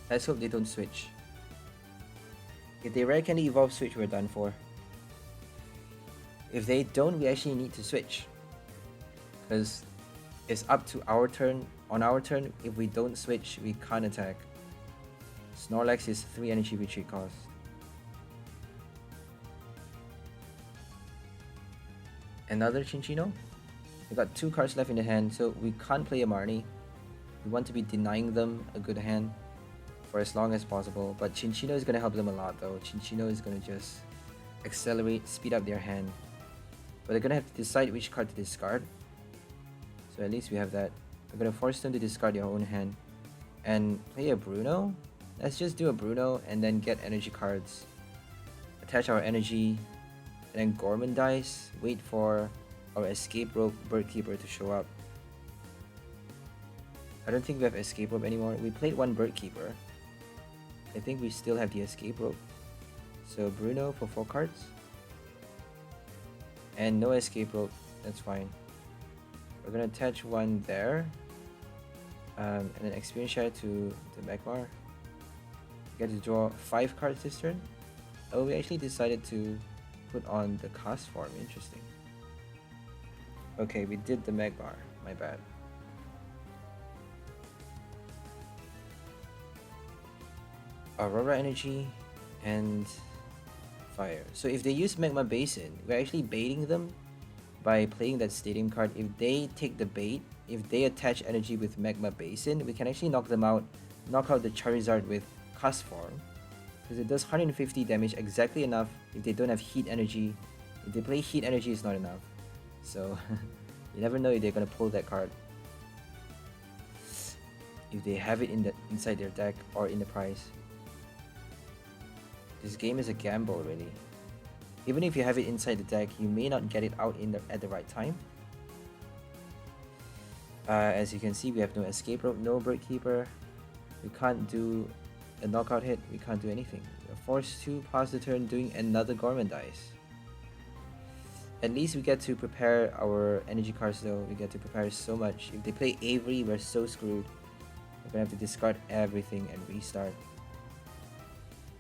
Let's hope they don't switch. If they Rare Candy evolve switch, we're done for. If they don't, we actually need to switch. Because it's up to our turn. On our turn, if we don't switch, we can't attack. Snorlax is 3 energy retreat cost. Another Cinccino. We got 2 cards left in the hand, so we can't play a Marnie. We want to be denying them a good hand for as long as possible. But Cinccino is going to help them a lot though. Cinccino is going to just accelerate, speed up their hand. But they're going to have to decide which card to discard. So at least we have that. We're going to force them to discard their own hand. And play a Bruno. Let's just do a Bruno and then get energy cards. Attach our energy. And then Gormandize. Wait for our Escape Rope Birdkeeper to show up. I don't think we have Escape Rope anymore. We played 1 Birdkeeper. I think we still have the Escape Rope. So Bruno for 4 cards. And no Escape Rope. That's fine. We're gonna attach 1 there. And then Experience Share to the Magmar. We get to draw 5 cards this turn. Oh, we actually decided to put on the Castform. Interesting. Okay, we did the Magmar. My bad. Aurora Energy and Fire. So if they use Magma Basin, we're actually baiting them by playing that Stadium card. If they take the bait, if they attach energy with Magma Basin, we can actually knock them out, knock out the Charizard with Castform. Because it does 150 damage, exactly enough if they don't have Heat Energy. If they play Heat Energy, it's not enough. So you never know if they're gonna pull that card. If they have it inside their deck or in the prize. This game is a gamble, really. Even if you have it inside the deck, you may not get it out at the right time. As you can see, we have no Escape Rope, no Birdkeeper. We can't do a knockout hit. We can't do anything. We're forced to pass the turn doing another Gormandize. At least we get to prepare our energy cards though. We get to prepare so much. If they play Avery, we're so screwed. We're gonna have to discard everything and restart.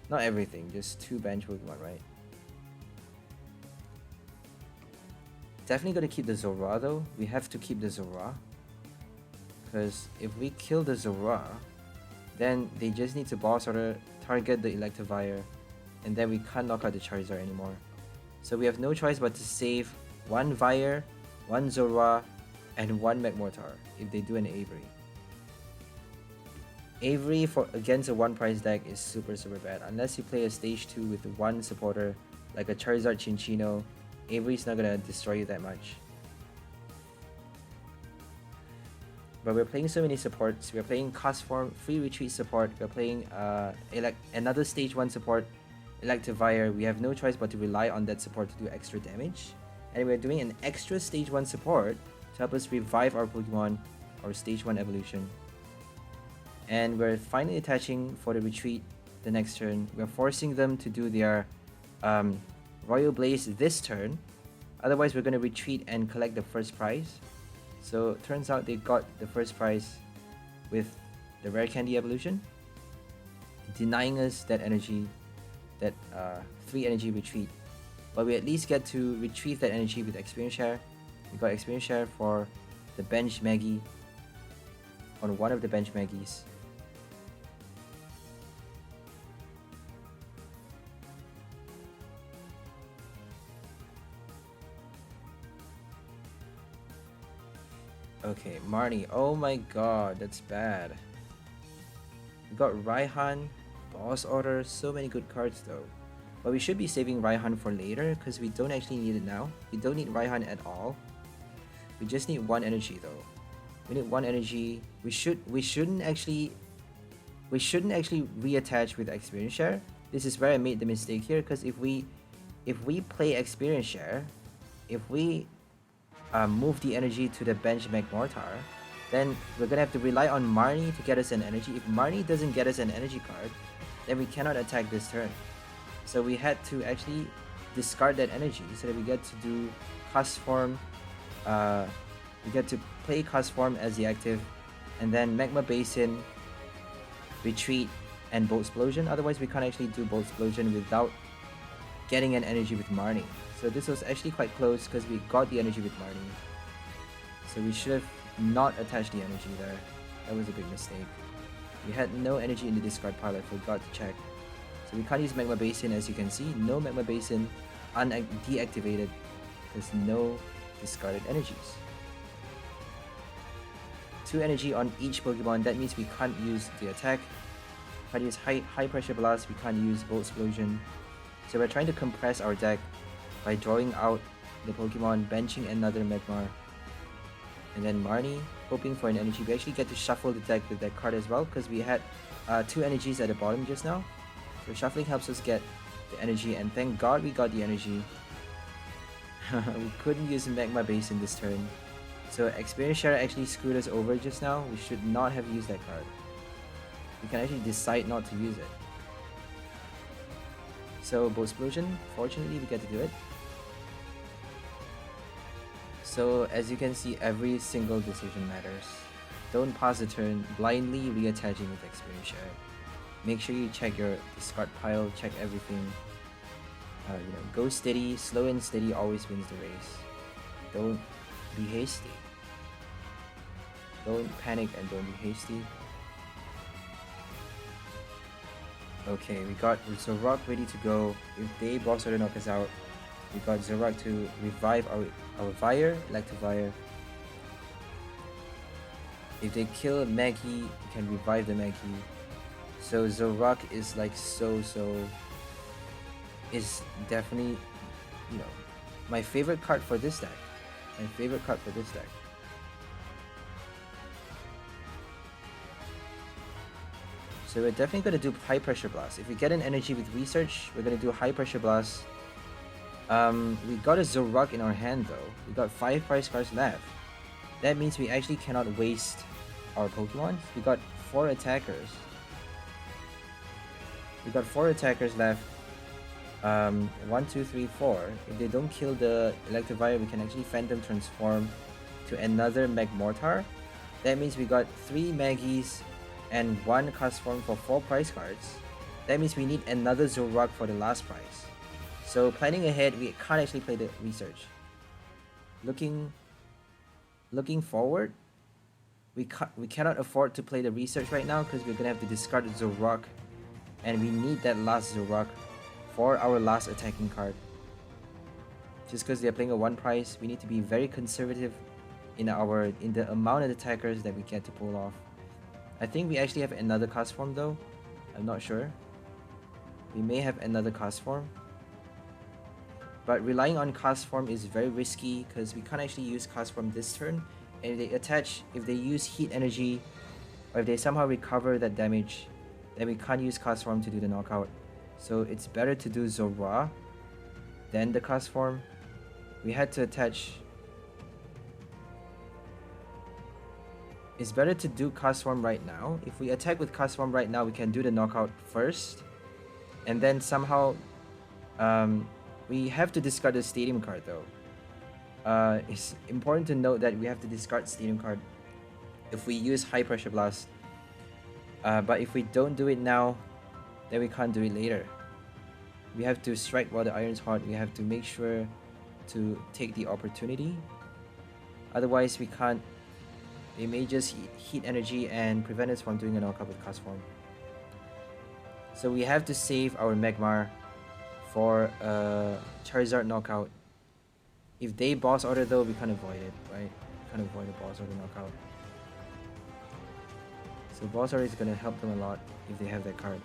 Not everything, just 2 bench Pokemon, right? Definitely gonna keep the Zorua though. We have to keep the Zorua. Because if we kill the Zorua, then they just need to boss order, target the Electivire, and then we can't knock out the Charizard anymore. So we have no choice but to save one Vire, one Zorua, and one Magmortar if they do an Avery. Avery for against a one price deck is super bad. Unless you play a stage 2 with one supporter like a Charizard Cinccino, Avery's not gonna destroy you that much. But we're playing so many supports. We're playing Castform, free retreat support. We're playing another stage 1 support, Electivire. We have no choice but to rely on that support to do extra damage. And we're doing an extra stage 1 support to help us revive our Pokemon, our stage 1 evolution. And we're finally attaching for the retreat the next turn. We're forcing them to do their Royal Blaze this turn. Otherwise, we're going to retreat and collect the first prize. So, turns out they got the first prize with the Rare Candy evolution, denying us that energy, that 3 energy retreat. But we at least get to retrieve that energy with Experience Share. We got Experience Share for the bench Maggie, on one of the bench Maggies. Okay, Marnie. Oh my god, that's bad. We got Raihan, Boss Order, so many good cards though. But we should be saving Raihan for later because we don't actually need it now. We don't need Raihan at all. We just need 1 energy though. We need 1 energy. We shouldn't actually reattach with Experience Share. This is where I made the mistake here, because if we play Experience Share, if we move the energy to the bench Magmortar, then we're gonna have to rely on Marnie to get us an energy. If Marnie doesn't get us an energy card, then we cannot attack this turn. So we had to actually discard that energy so that we get to do Castform. We get to play Castform as the active, and then Magma Basin, Retreat, and Bolt Explosion. Otherwise, we can't actually do Bolt Explosion without getting an energy with Marnie. So this was actually quite close because we got the energy with Marnie. So we should have not attached the energy there. That was a big mistake. We had no energy in the discard pile, I forgot to check. So we can't use Magma Basin, as you can see. No Magma Basin deactivated. There's no discarded energies. 2 energy on each Pokemon. That means we can't use the attack. Can't use high pressure blast. We can't use Bolt Explosion. So we're trying to compress our deck by drawing out the Pokemon, benching another Magmar, and then Marnie, hoping for an energy. We actually get to shuffle the deck with that card as well, because we had 2 energies at the bottom just now. So shuffling helps us get the energy, and thank god we got the energy. We couldn't use Magma Basin this turn. So Experience Share actually screwed us over just now. We should not have used that card. We can actually decide not to use it. So Bolt Explosion, fortunately we get to do it. So as you can see, every single decision matters. Don't pass the turn blindly reattaching with Experience Share. Make sure you check your discard pile, check everything. Go steady, slow and steady always wins the race. Don't be hasty. Don't panic and don't be hasty. Okay, we got Zoroark ready to go. If they boss order knock us out, we got Zoroark to revive our Vire, Electivire. If they kill Maggie, we can revive the Maggie. So Zoroark is like is definitely, my favorite card for this deck. My favorite card for this deck. So we're definitely going to do High Pressure Blast. If we get an energy with Research, we're going to do High Pressure Blast. We got a Zoroark in our hand though. We got 5 prize cards left. That means we actually cannot waste our Pokemon. We got 4 attackers. We got 4 attackers left. 1, 2, 3, 4. If they don't kill the Electivire, we can actually Phantom Transform to another Magmortar. That means we got 3 Maggies and 1 Castform for 4 prize cards. That means we need another Zoroark for the last prize. So planning ahead, we can't actually play the Research. looking forward, we cannot afford to play the research right now because we're gonna have to discard Zoroark, and we need that last Zoroark for our last attacking card. Just because they're playing a 1 price, we need to be very conservative in the amount of attackers that we get to pull off. I think we actually have another Castform though. I'm not sure. We may have another Castform. But relying on Castform is very risky because we can't actually use Castform this turn. And if they use Heat Energy, or if they somehow recover that damage, then we can't use Castform to do the knockout. So it's better to do Zorua than the Castform. We had to attach... It's better to do Castform right now. If we attack with Castform right now, we can do the knockout first. And then somehow... we have to discard the Stadium card though. It's important to note that we have to discard Stadium card if we use High Pressure Blast. But if we don't do it now, then we can't do it later. We have to strike while the iron's hot. We have to make sure to take the opportunity. Otherwise, we can't. They may just heat energy and prevent us from doing a knockout with Castform. So we have to save our Magmar for Charizard knockout. If they boss order though, we can't avoid it, right? We can't avoid a boss order knockout. So boss order is gonna help them a lot if they have that card.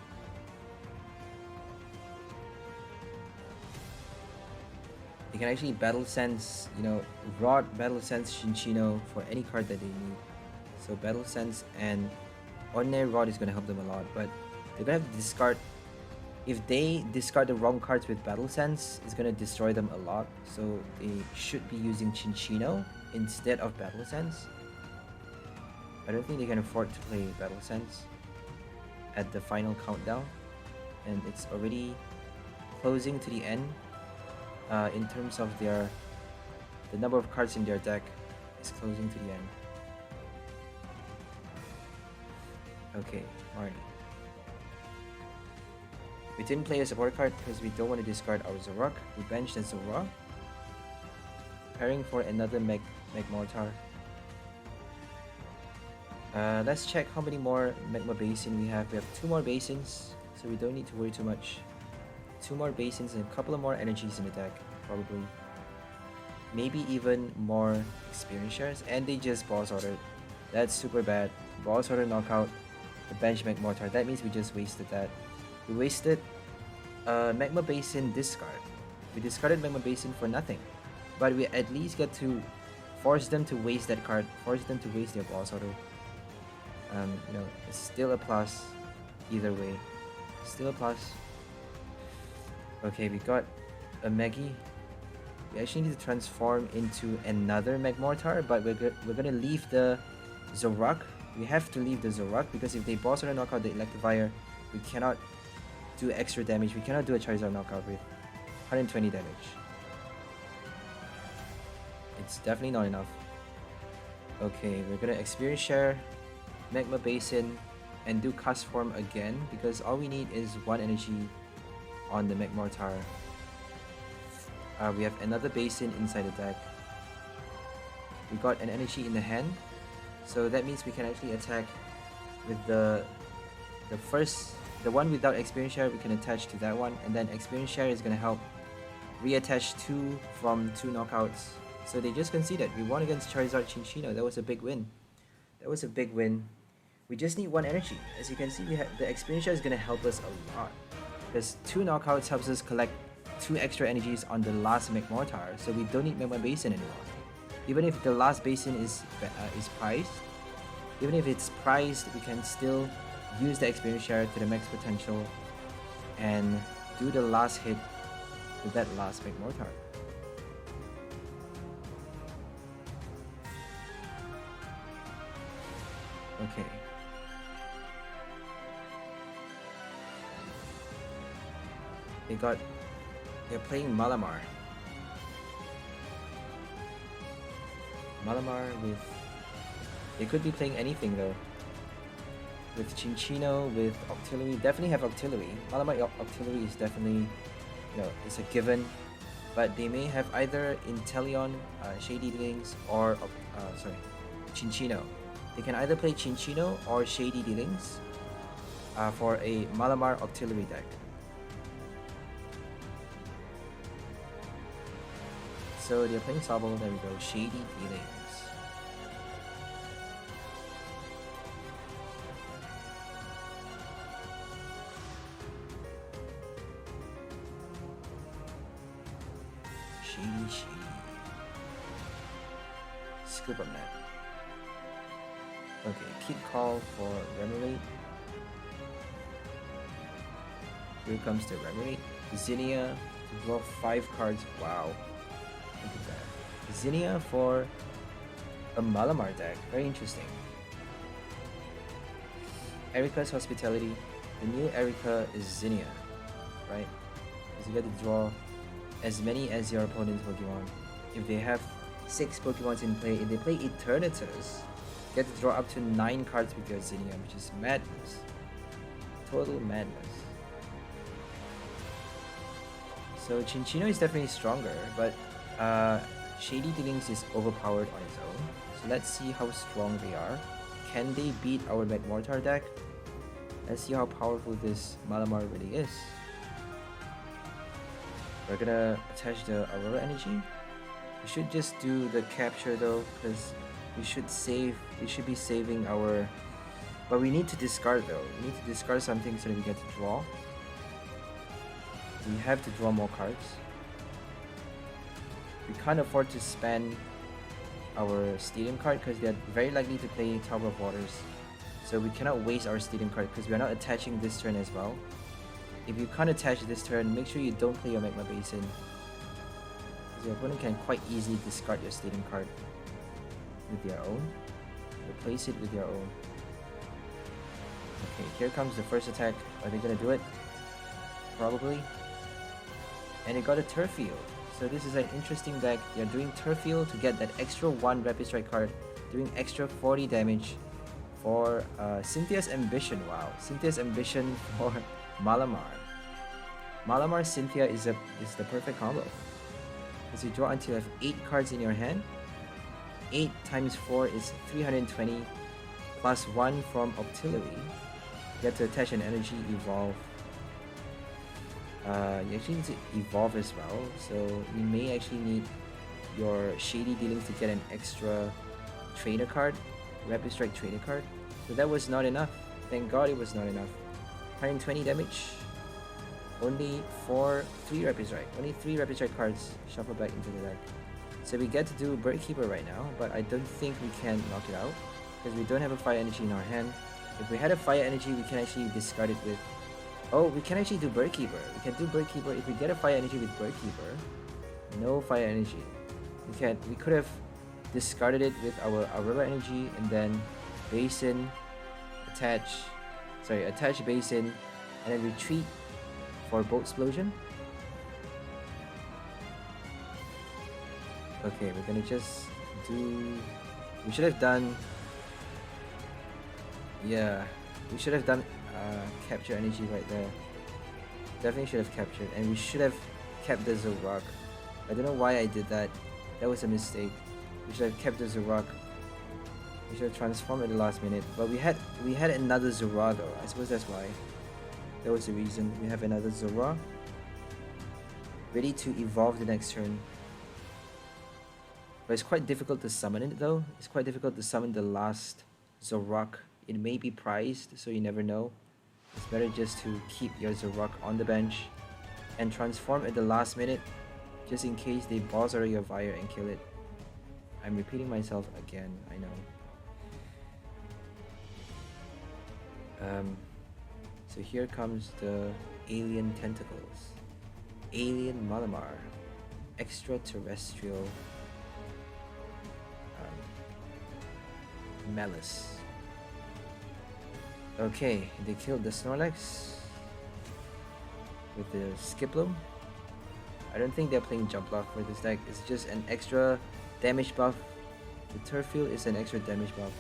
They can actually Battle Sense, you know, Rod, Battle Sense Cinccino for any card that they need. So Battle Sense and Ordinary Rod is gonna help them a lot, but they're gonna have to discard. If they discard the wrong cards with Battle Sense, it's gonna destroy them a lot. So they should be using Cinccino instead of Battle Sense. I don't think they can afford to play Battle Sense at the final countdown, and it's already closing to the end. In terms of the number of cards in their deck is closing to the end. Okay, alright. We didn't play a support card because we don't want to discard our Zoroark. We benched the Zorua. Preparing for another Magmortar. Let's check how many more Magma Basin we have. We have 2 more Basins, so we don't need to worry too much. 2 more Basins and a couple of more energies in the deck, probably. Maybe even more experience shares, and they just boss ordered. That's super bad. Boss order knockout, the bench Magmortar. That means we just wasted that. We wasted Magma Basin discard. We discarded Magma Basin for nothing. But we at least get to force them to waste that card, force them to waste their boss order. You know, it's still a plus either way. Still a plus. Okay, we got a Maggie. We actually need to transform into another Magmortar, but we're gonna leave the Zoroark. We have to leave the Zoroark because if they boss order knockout the Electivire, we cannot do extra damage. We cannot do a Charizard knockout with 120 damage. It's definitely not enough. Okay, we're gonna experience share, Magma Basin, and do Castform again because all we need is 1 energy on the Magmortar. We have another Basin inside the deck. We got an energy in the hand, so that means we can actually attack with the one without experience share. We can attach to that one, and then experience share is gonna help reattach 2 from 2 knockouts. So they just conceded. We won against Charizard Cinccino. That was a big win. That was a big win. We just need 1 energy. As you can see, the experience share is gonna help us a lot. Because 2 knockouts helps us collect 2 extra energies on the last Magmortar, so we don't need Magma Basin anymore. Even if the last Basin is prized, even if it's prized, we can still use the experience share to the max potential and do the last hit with that last Magmortar. Okay. They're playing Malamar. Malamar with... They could be playing anything though. With Cinccino, with Octillery. Definitely have Octillery. Malamar Octillery is definitely, you know, it's a given. but they may have either Inteleon, Shady Dealings, or Cinccino. They can either play Cinccino or Shady Dealings for a Malamar Octillery deck. So they're playing Sobble, there we go, Shady Dealings. Shady. Scoop up net. Okay, keep call for Remoraid. Here comes the Remoraid. Zinnia to draw 5 cards. Wow. Look at that. Zinnia for a Malamar deck. Very interesting. Erica's Hospitality. The new Erica is Zinnia, right? Because you get to draw as many as your opponent's Pokemon. If they have 6 Pokemons in play, if they play Eternatus, you get to draw up to 9 cards with your Zinnia, which is madness. Total madness. So Cinccino is definitely stronger, but Shady Dealings is overpowered on its own. So let's see how strong they are. Can they beat our Magmortar deck? Let's see how powerful this Malamar really is. We're gonna attach the Aurora Energy. We should just do the capture though, because we should be saving our... But we need to discard though. We need to discard something so that we get to draw. We have to draw more cards. We can't afford to spend our Stadium card because they're very likely to play Tower of Waters. So we cannot waste our Stadium card because we are not attaching this turn as well. If you can't attach this turn, make sure you don't play your Magma Basin. Because your opponent can quite easily discard your Stadium card with their own. Replace it with your own. Okay, here comes the first attack. Are they gonna do it? Probably. And it got a Turf Field. So this is an interesting deck. They're doing Turf Field to get that extra 1 Rapid Strike card, doing extra 40 damage for Cynthia's Ambition. Wow, Cynthia's Ambition for Malamar. Malamar Cynthia is the perfect combo. Because you draw until you have 8 cards in your hand. 8 times 4 is 320 plus 1 from Octillery. You have to attach an energy evolve. You actually need to evolve as well, so you may actually need your Shady Dealings to get an extra trainer card, Rapid Strike trainer card. So that was not enough. Thank God it was not enough. 120 damage. Only 3 Rapid Strike. Only 3 Rapid Strike cards shuffle back into the deck. So we get to do Bird Keeper right now, but I don't think we can knock it out because we don't have a Fire Energy in our hand. If we had a Fire Energy, we can actually discard it with... Oh, we can actually do Bird Keeper. We can do Bird Keeper if we get a Fire Energy with Bird Keeper. No Fire Energy. We could have discarded it with our Aurora Energy and then Basin, attach Basin, and then retreat for Bolt Explosion. Okay, we're gonna just do... We should have done... Yeah, we should have done Capture Energy right there. Definitely should have captured, and we should have kept the Zoroark. I don't know why I did that. That was a mistake. We should have kept the Zoroark. We should have transformed at the last minute. But we had another Zorua though. I suppose that's why. That was the reason. We have another Zorua ready to evolve the next turn. But it's quite difficult to summon it though. It's quite difficult to summon the last Zoroark. It may be prized, so you never know. It's better just to keep your Zoroark on the bench and transform at the last minute, just in case they boss out your Fire and kill it. I'm repeating myself again, I know. So here comes the Alien Tentacles. Alien Malamar. Extraterrestrial Malice. Okay, they killed the Snorlax with the Skiploom. I don't think they're playing Jump Block for this deck. It's just an extra damage buff. The Turf Field is an extra damage buff.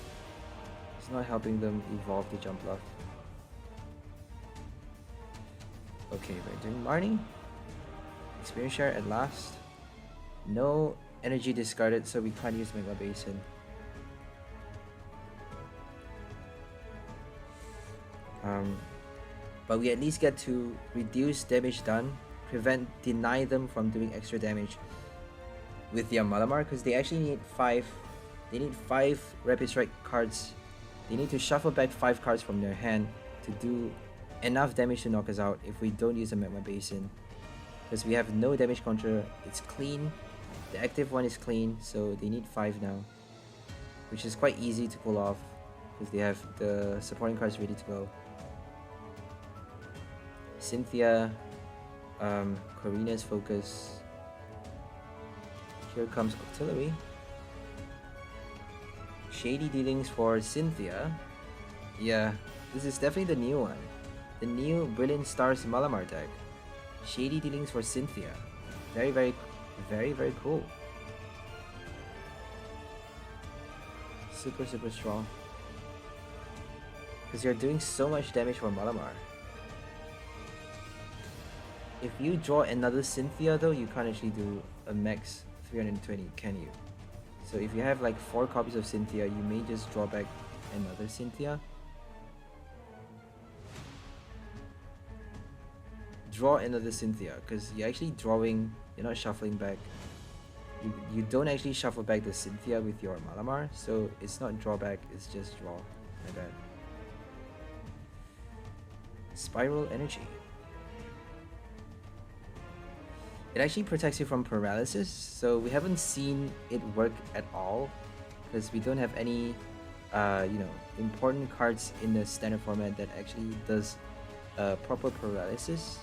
It's not helping them evolve the Jump Block. Okay, we're doing Marnie. Experience share at last. No energy discarded, so we can't use Magma Basin. But we at least get to reduce damage done, deny them from doing extra damage with their Malamar, because they actually need 5. They need 5 Rapid Strike cards. They need to shuffle back 5 cards from their hand to do enough damage to knock us out if we don't use a Magma Basin. Because we have no damage counter, it's clean. The active one is clean, so they need 5 now, which is quite easy to pull off because they have the supporting cards ready to go. Cynthia, Corina's Focus. Here comes Octillery. Shady dealings for Cynthia. Yeah, this is definitely the new one. The new Brilliant Stars Malamar deck. Shady dealings for Cynthia. Very, very cool. Super strong. Because you're doing so much damage for Malamar. If you draw another Cynthia though, you can't actually do a max 320, can you? So if you have like 4 copies of Cynthia, you may just draw back another Cynthia. Draw another Cynthia, because you're actually drawing, you're not shuffling back. You don't actually shuffle back the Cynthia with your Malamar, so it's not drawback, it's just draw. My bad. Spiral Energy. It actually protects you from paralysis, so we haven't seen it work at all because we don't have any important cards in the standard format that actually does proper paralysis.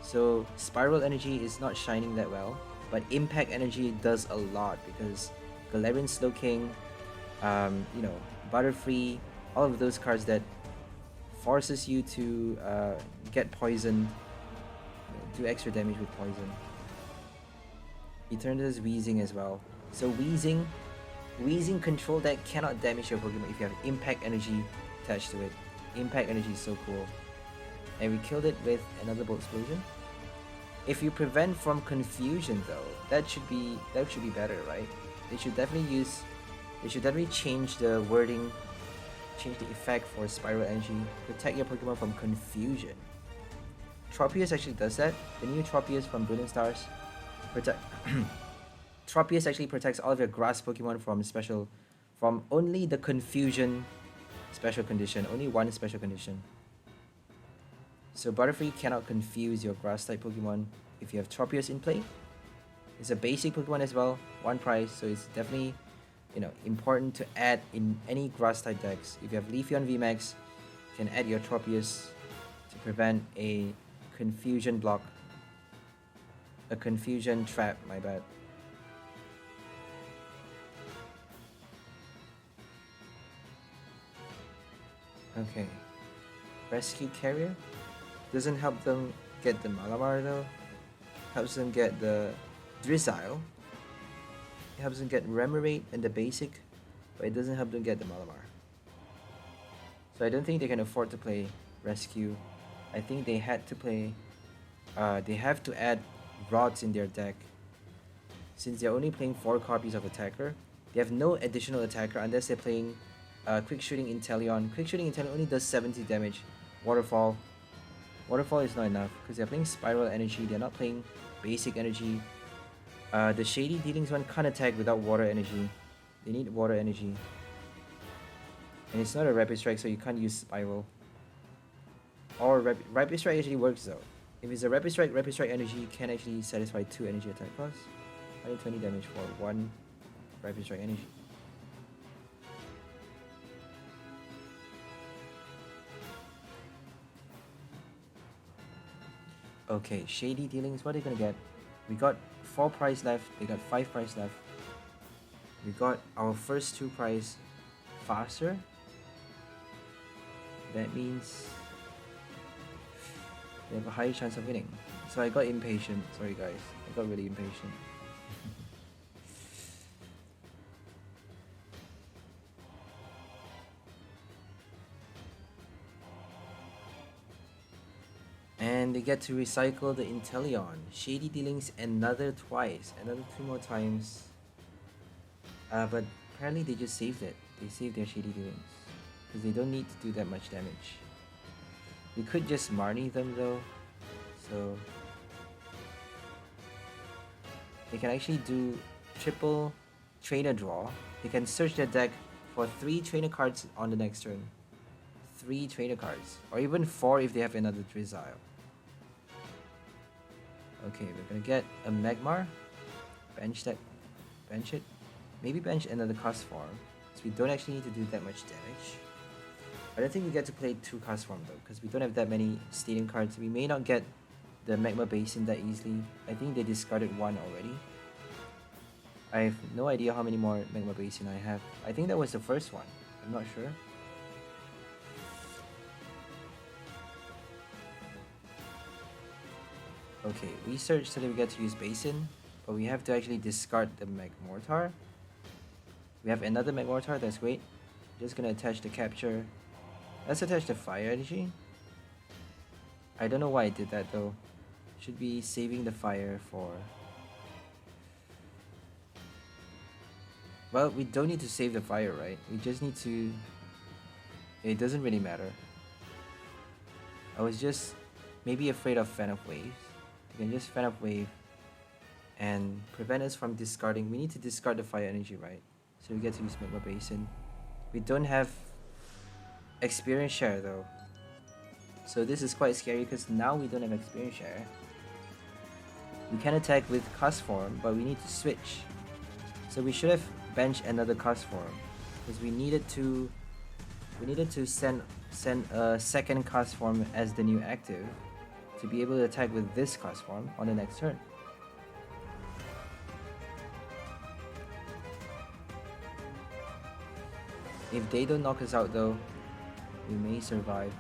So Spiral Energy is not shining that well, but Impact Energy does a lot because Galarian Slowking, Butterfree, all of those cards that forces you to get poisoned, do extra damage with poison. Eternatus Wheezing as well. So Wheezing control deck cannot damage your Pokemon if you have Impact Energy attached to it. Impact Energy is so cool. And we killed it with another Bolt Explosion. If you prevent from confusion though, that should be better, right? They should definitely change the wording, change the effect for Spiral Energy. Protect your Pokemon from confusion. Tropius actually does that. The new Tropius from Brilliant Stars Tropius actually protects all of your grass Pokemon from only the confusion special condition, only one special condition. So Butterfree cannot confuse your grass type Pokemon if you have Tropius in play. It's a basic Pokemon as well, 1 price, so it's definitely important to add in any grass type decks. If you have Leafeon VMAX, you can add your Tropius to prevent a confusion block. A confusion trap, my bad. Okay. Rescue Carrier doesn't help them get the Malamar though. Helps them get the Drizzile. It helps them get Remoraid and the basic, but it doesn't help them get the Malamar. So I don't think they can afford to play Rescue. I think they had to play. They have to add Rods in their deck. Since they're only playing 4 copies of Attacker, they have no additional Attacker unless they're playing Quick Shooting Inteleon. Quick Shooting Inteleon only does 70 damage. Waterfall is not enough because they're playing Spiral Energy. They're not playing Basic Energy. The Shady Dealings one can't attack without Water Energy. They need Water Energy. And it's not a Rapid Strike, so you can't use Spiral. Or Rapid Strike actually works though. If it's a Rapid Strike Energy can actually satisfy 2 energy attack costs. 120 damage for 1 Rapid Strike Energy. Okay, Shady Dealings, what are they gonna get? We got 4 prize left, they got 5 prize left. We got our first 2 prize faster. That means they have a higher chance of winning. So I got impatient, sorry guys, I got really impatient. And And they get to recycle the Inteleon. Shady Dealings another 2 more times. But apparently they just saved it. They saved their Shady Dealings. Because they don't need to do that much damage. We could just Marnie them though. So they can actually do triple trainer draw. They can search their deck for 3 trainer cards on the next turn. 3 trainer cards. Or even 4 if they have another Drizzile. Okay, we're gonna get a Magmar. Bench that. Bench it. Maybe bench another Castform. So we don't actually need to do that much damage. I don't think we get to play 2 Castform though, because we don't have that many stadium cards. We may not get the Magma Basin that easily. I think they discarded 1 already. I have no idea how many more Magma Basin I have. I think that was the first one. I'm not sure. Okay, research so that we get to use Basin, but we have to actually discard the Magmortar. We have another Magmortar, that's great. Just gonna attach the capture. Let's attach the fire energy. I don't know why I did that though. Should be saving the fire for... Well, we don't need to save the fire, right? We just need to... It doesn't really matter. I was just maybe afraid of Fan of Waves. We can just Fan of Wave and prevent us from discarding. We need to discard the fire energy, right? So we get to use Magma Basin. We don't have experience share though. So this is quite scary because now we don't have experience share. We can attack with Castform, but we need to switch. So we should have benched another Castform because we needed to send a second Castform as the new active to be able to attack with this Castform on the next turn. If they don't knock us out though, we may survive.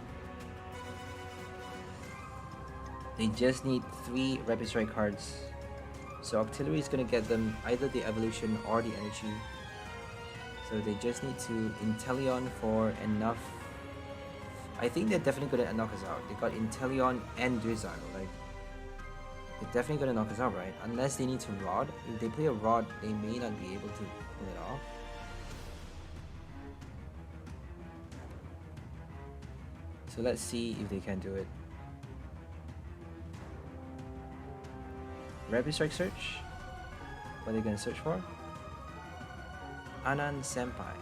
They just need 3 Rapid Strike cards. So Octillery is gonna get them either the evolution or the energy. So they just need to Inteleon for enough. I think they're definitely gonna knock us out. They got Inteleon and Drizzile, like they're definitely gonna knock us out, right? Unless they need to Rod. If they play a Rod, they may not be able to pull it off. So let's see if they can do it. Rapid Strike search. What are they gonna search for? Anan Senpai.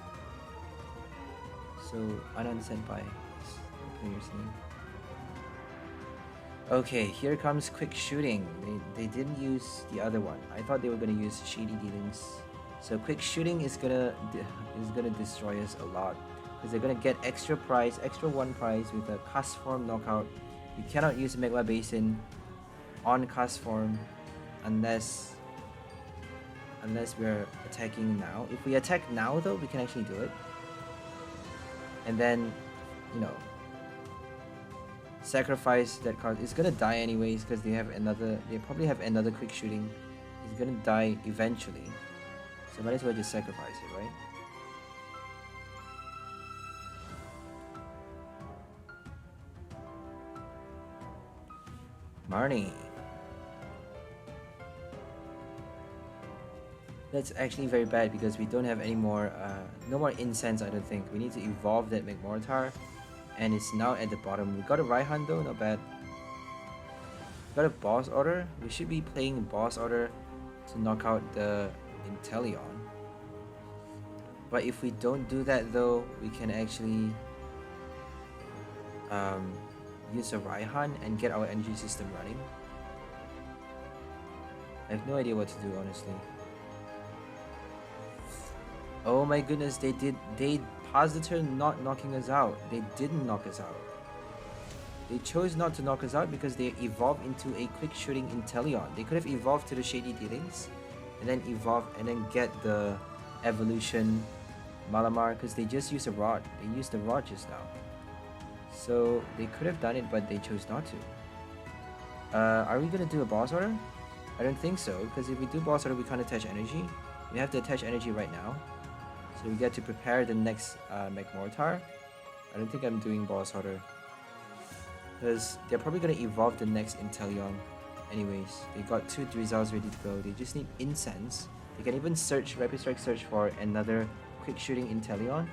So Anan Senpai is the player's name. Okay, here comes Quick Shooting. They didn't use the other one. I thought they were gonna use Shady Dealings. So Quick Shooting is gonna destroy us a lot. Because they're gonna get extra prize, extra 1 prize with a Castform knockout. We cannot use Magma Basin on Castform unless we're attacking now. If we attack now though, we can actually do it. And then, you know, sacrifice that card. It's gonna die anyways because they probably have another Quick Shooting. It's gonna die eventually. So might as well just sacrifice it, right? Marnie. That's actually very bad because we don't have any more, no more incense I don't think. We need to evolve that Magmortar and it's now at the bottom. We got a Raihan though, not bad. We got a boss order. We should be playing boss order to knock out the Inteleon. But if we don't do that though, we can actually use a Raihan and get our energy system running. I have no idea what to do honestly. Oh my goodness, they paused the turn not knocking us out. They didn't knock us out. They chose not to knock us out because they evolved into a Quick Shooting Inteleon. They could have evolved to the Shady Dealings and then evolve and then get the evolution Malamar because they just used a Rod. They used the Rod just now. So they could have done it, but they chose not to. Are we gonna do a boss order? I don't think so, because if we do boss order, we can't attach energy. We have to attach energy right now. So we get to prepare the next Magmortar. I don't think I'm doing boss order. because they're probably going to evolve the next Inteleon. Anyways, they got 2 results ready to go. They just need Incense. They can even search, Rapid Strike search for another quick shooting Inteleon.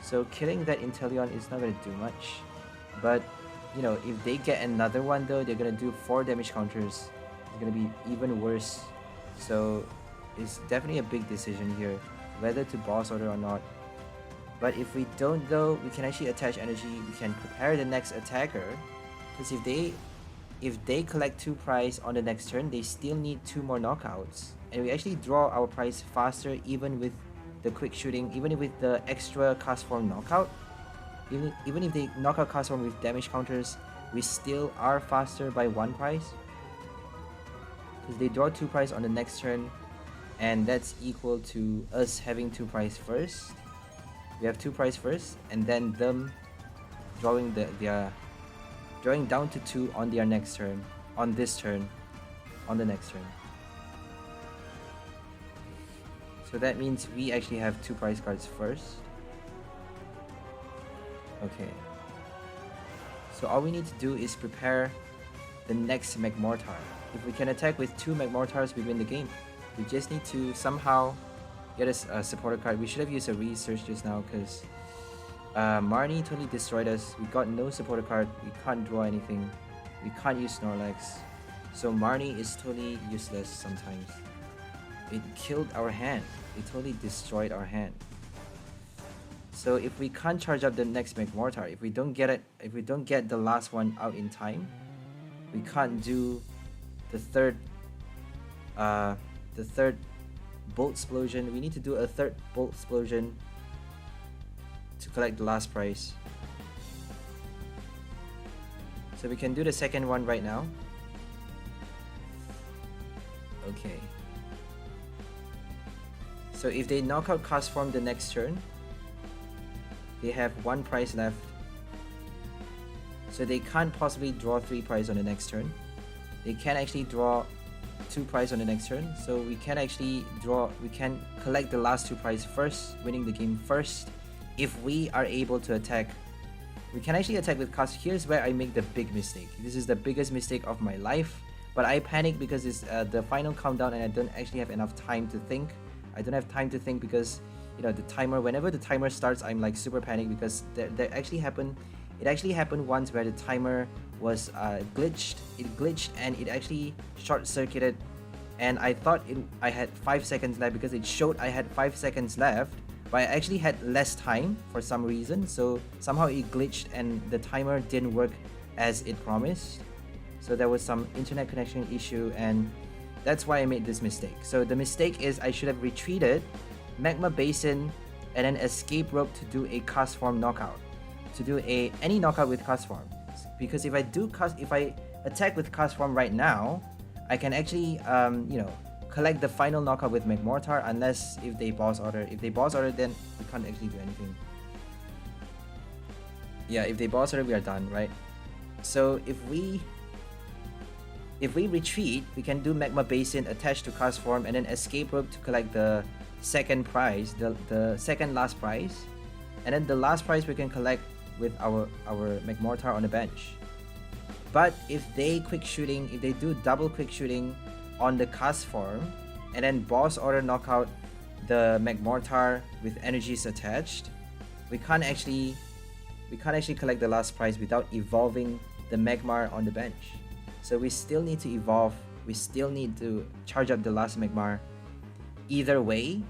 So killing that Inteleon is not going to do much. But, you know, if they get another one though, they're going to do 4 damage counters. It's going to be even worse. So it's definitely a big decision here, whether to boss order or not. But if we don't though, we can actually attach energy. We can prepare the next attacker. Because if they collect 2 prize on the next turn, they still need 2 more knockouts. And we actually draw our prize faster even with the quick shooting, even with the extra Castform knockout. Even if they knock out Castform with damage counters, we still are faster by 1 prize. Because they draw 2 prize on the next turn, and that's equal to us having 2 prize first. We have 2 prize first, and then them drawing drawing down to 2 on their next turn, on this turn, on the next turn. So that means we actually have 2 prize cards first. Okay. So all we need to do is prepare the next Magmortar. If we can attack with 2 Magmortars, we win the game. We just need to somehow get a supporter card. We should have used a research just now because Marnie totally destroyed us. We got no supporter card. We can't draw anything. We can't use Snorlax. So Marnie is totally useless sometimes. It killed our hand. It totally destroyed our hand. So if we can't charge up the next Magmortar, if we don't get the last one out in time, we can't do the third Bolt Explosion. We need to do a third Bolt Explosion to collect the last prize. So we can do the second one right now. Okay. So if they knock out Castform the next turn, they have 1 prize left. So they can't possibly draw 3 prize on the next turn. They can actually draw 2 prize on the next turn. So we can actually collect the last 2 prize first, winning the game first. If we are able to attack, we can actually attack with Cast. Here's where I make the big mistake. This is the biggest mistake of my life. But I panic because it's the final countdown and I don't actually have enough time to think. I don't have time to think because, you know, the timer, whenever the timer starts, I'm like super panicked because it actually happened once where the timer was glitched. It glitched and it actually short-circuited, and I thought I had 5 seconds left because it showed I had 5 seconds left, but I actually had less time for some reason. So somehow it glitched and the timer didn't work as it promised. So there was some internet connection issue, and that's why I made this mistake. So the mistake is I should have retreated, Magma Basin, and then escape rope to do a Castform knockout, to do any knockout with Castform. Because if I attack with Castform right now, I can actually you know, collect the final knockout with Magmortar, unless if they boss order. If they boss order, then we can't actually do anything. Yeah, if they boss order, we are done, right? So if we retreat, we can do Magma Basin attached to Castform and then escape rope to collect the second prize, the second last prize, and then the last prize we can collect with our Magmortar on the bench. But if they do double quick shooting on the Castform and then boss order knockout the Magmortar with energies attached, we can't actually collect the last prize without evolving the Magmar on the bench. So we still need to evolve. We still need to charge up the last Magmar. Either way,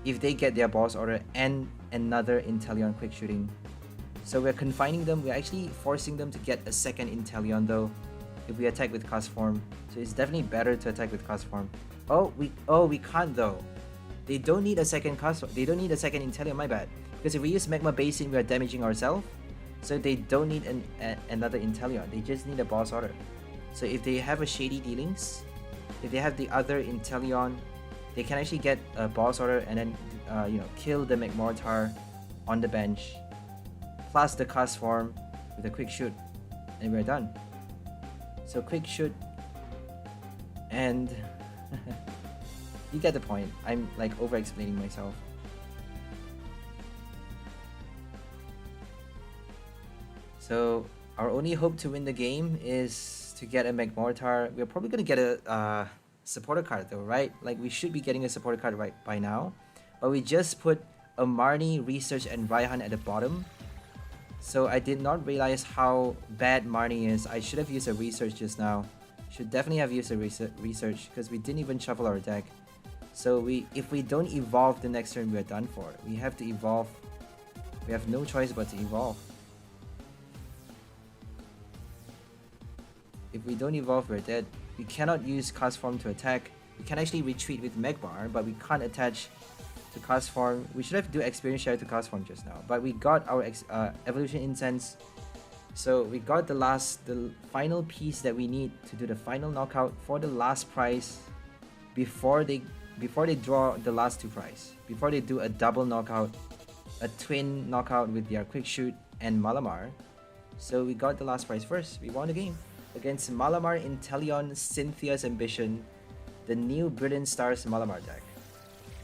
if they get their boss order and another Inteleon quick shooting. So we're confining them. We're actually forcing them to get a second Inteleon though, if we attack with Castform. So it's definitely better to attack with Castform. We can't though. They don't need a second Castform. They don't need a second Inteleon, my bad. Because if we use Magma Basin, we are damaging ourselves. So they don't need another Inteleon. They just need a boss order. So if they have a shady dealings, if they have the other Inteleon, they can actually get a boss order and then you know, kill the Magmortar on the bench, plus the Castform with a quick shoot, and we're done. So quick shoot, and you get the point. I'm like over explaining myself. So Our only hope to win the game is to get a Magmortar. We're probably gonna get a supporter card though, right? Like we should be getting a supporter card right by now. But we just put a Marnie, Research, and Raihan at the bottom. So I did not realize how bad Marnie is. I should have used a Research just now. Should definitely have used a Research because we didn't even shuffle our deck. So if we don't evolve the next turn, we're done for. We have to evolve. We have no choice but to evolve. If we don't evolve, we're dead. We cannot use Castform to attack. We can actually retreat with Magmar, but we can't attach to Castform. We should have do experience share to Castform just now, but we got our evolution incense. So we got the final piece that we need to do the final knockout for the last prize before they draw the last two prize. Before they do a double knockout, a twin knockout with their quick shoot and Malamar. So we got the last prize first. We won the game against Malamar, Inteleon, Cynthia's Ambition, the new Brilliant Stars Malamar deck.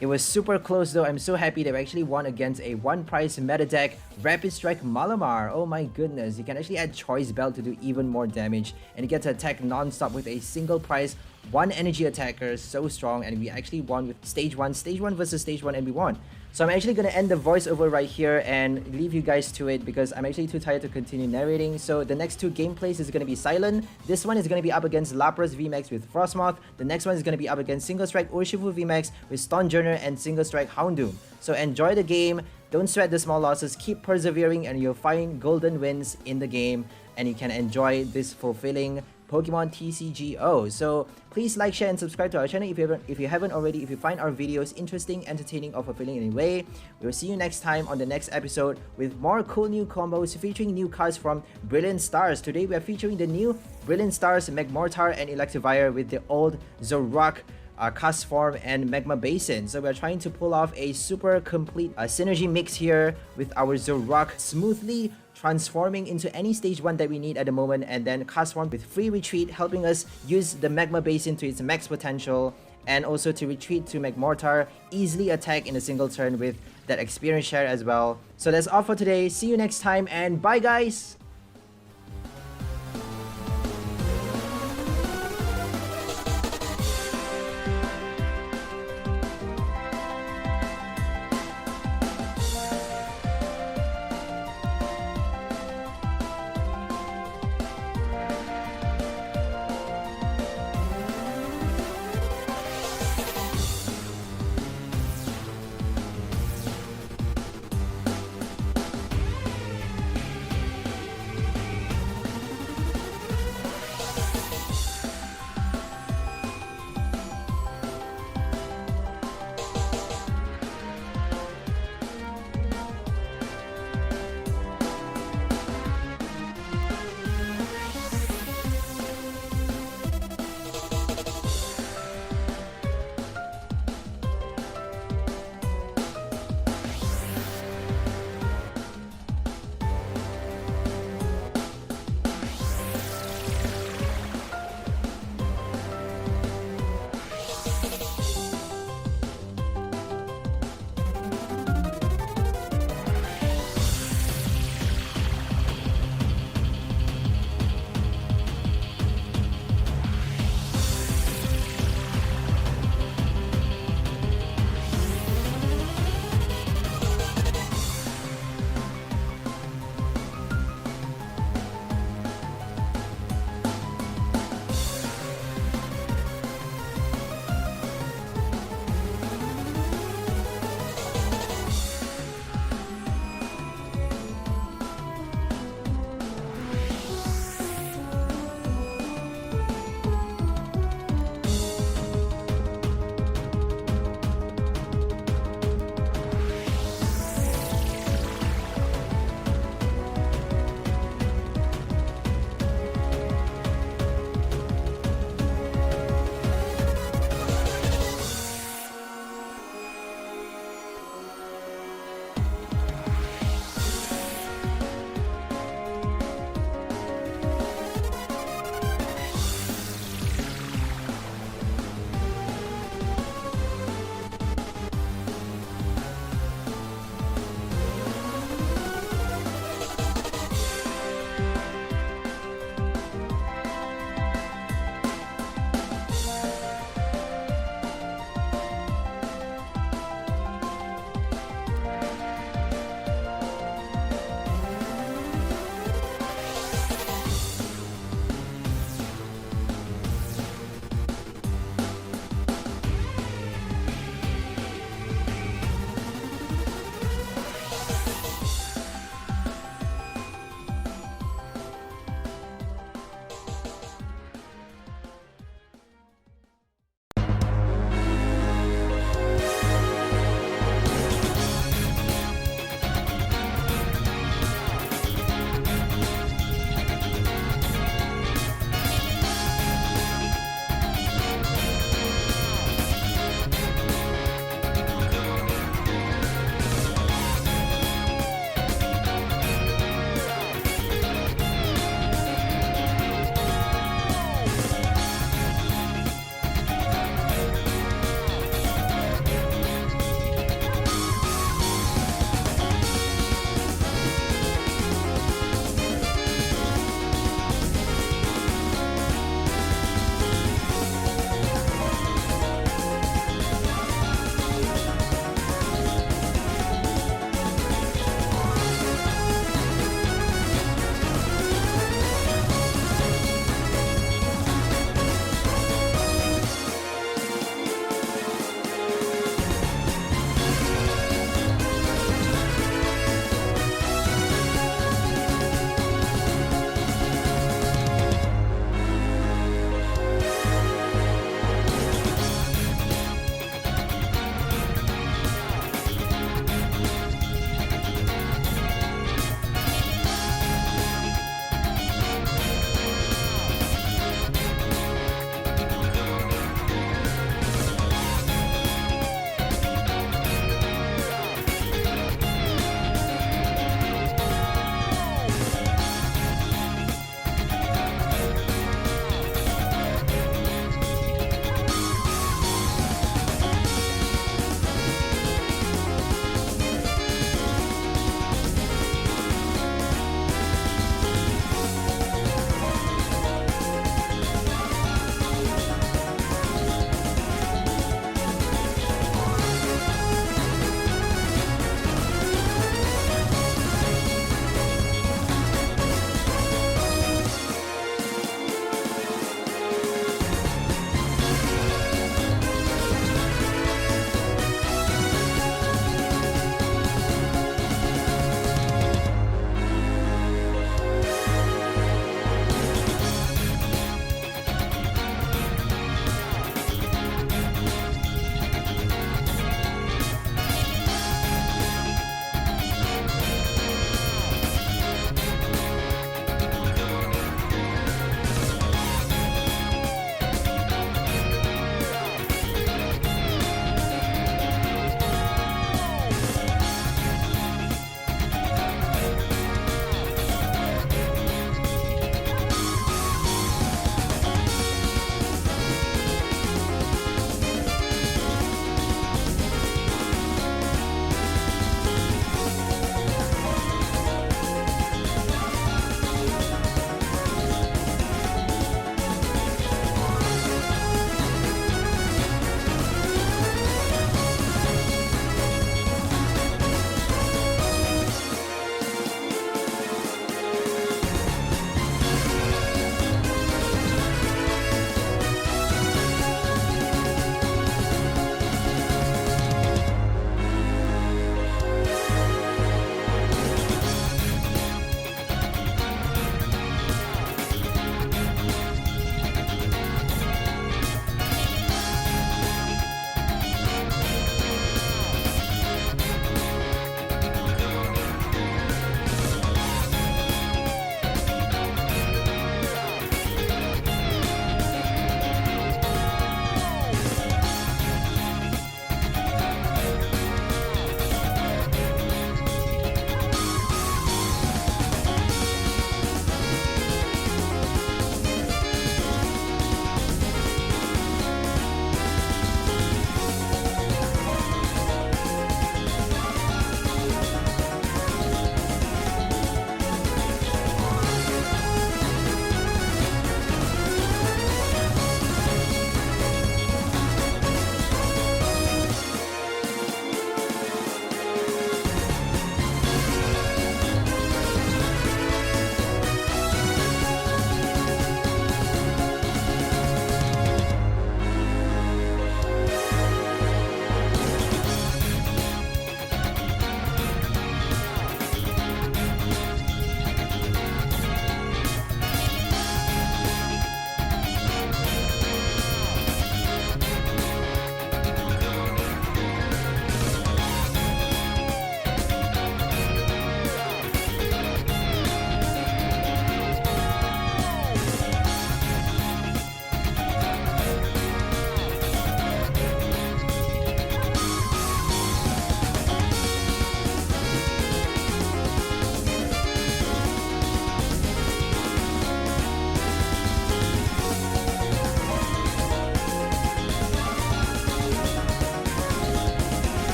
It was super close though. I'm so happy that we actually won against a one prize meta deck, Rapid Strike Malamar. Oh my goodness, you can actually add Choice Belt to do even more damage, and you get to attack non-stop with a single prize, one energy attacker, so strong. And we actually won with stage 1 versus stage 1, and we won. So I'm actually gonna end the voiceover right here and leave you guys to it because I'm actually too tired to continue narrating. So the next two gameplays is gonna be silent. This one is gonna be up against Lapras VMAX with Frostmoth. The next one is gonna be up against Single Strike Urshifu VMAX with Stonjourner and Single Strike Houndoom. So enjoy the game, don't sweat the small losses, keep persevering, and you'll find golden wins in the game, and you can enjoy this fulfilling Pokemon TCGO. So please like, share, and subscribe to our channel if you haven't already. If you find our videos interesting, entertaining, or fulfilling in any way. We'll see you next time on the next episode with more cool new combos featuring new cards from Brilliant Stars. Today we are featuring the new Brilliant Stars Magmortar and Electivire with the old Zoroark Castform and Magma Basin. So we're trying to pull off a super complete synergy mix here with our Zoroark smoothly transforming into any stage 1 that we need at the moment, and then Castform with free retreat, helping us use the Magma Basin to its max potential, and also to retreat to Magmortar, easily attack in a single turn with that experience share as well. So that's all for today. See you next time, and bye guys!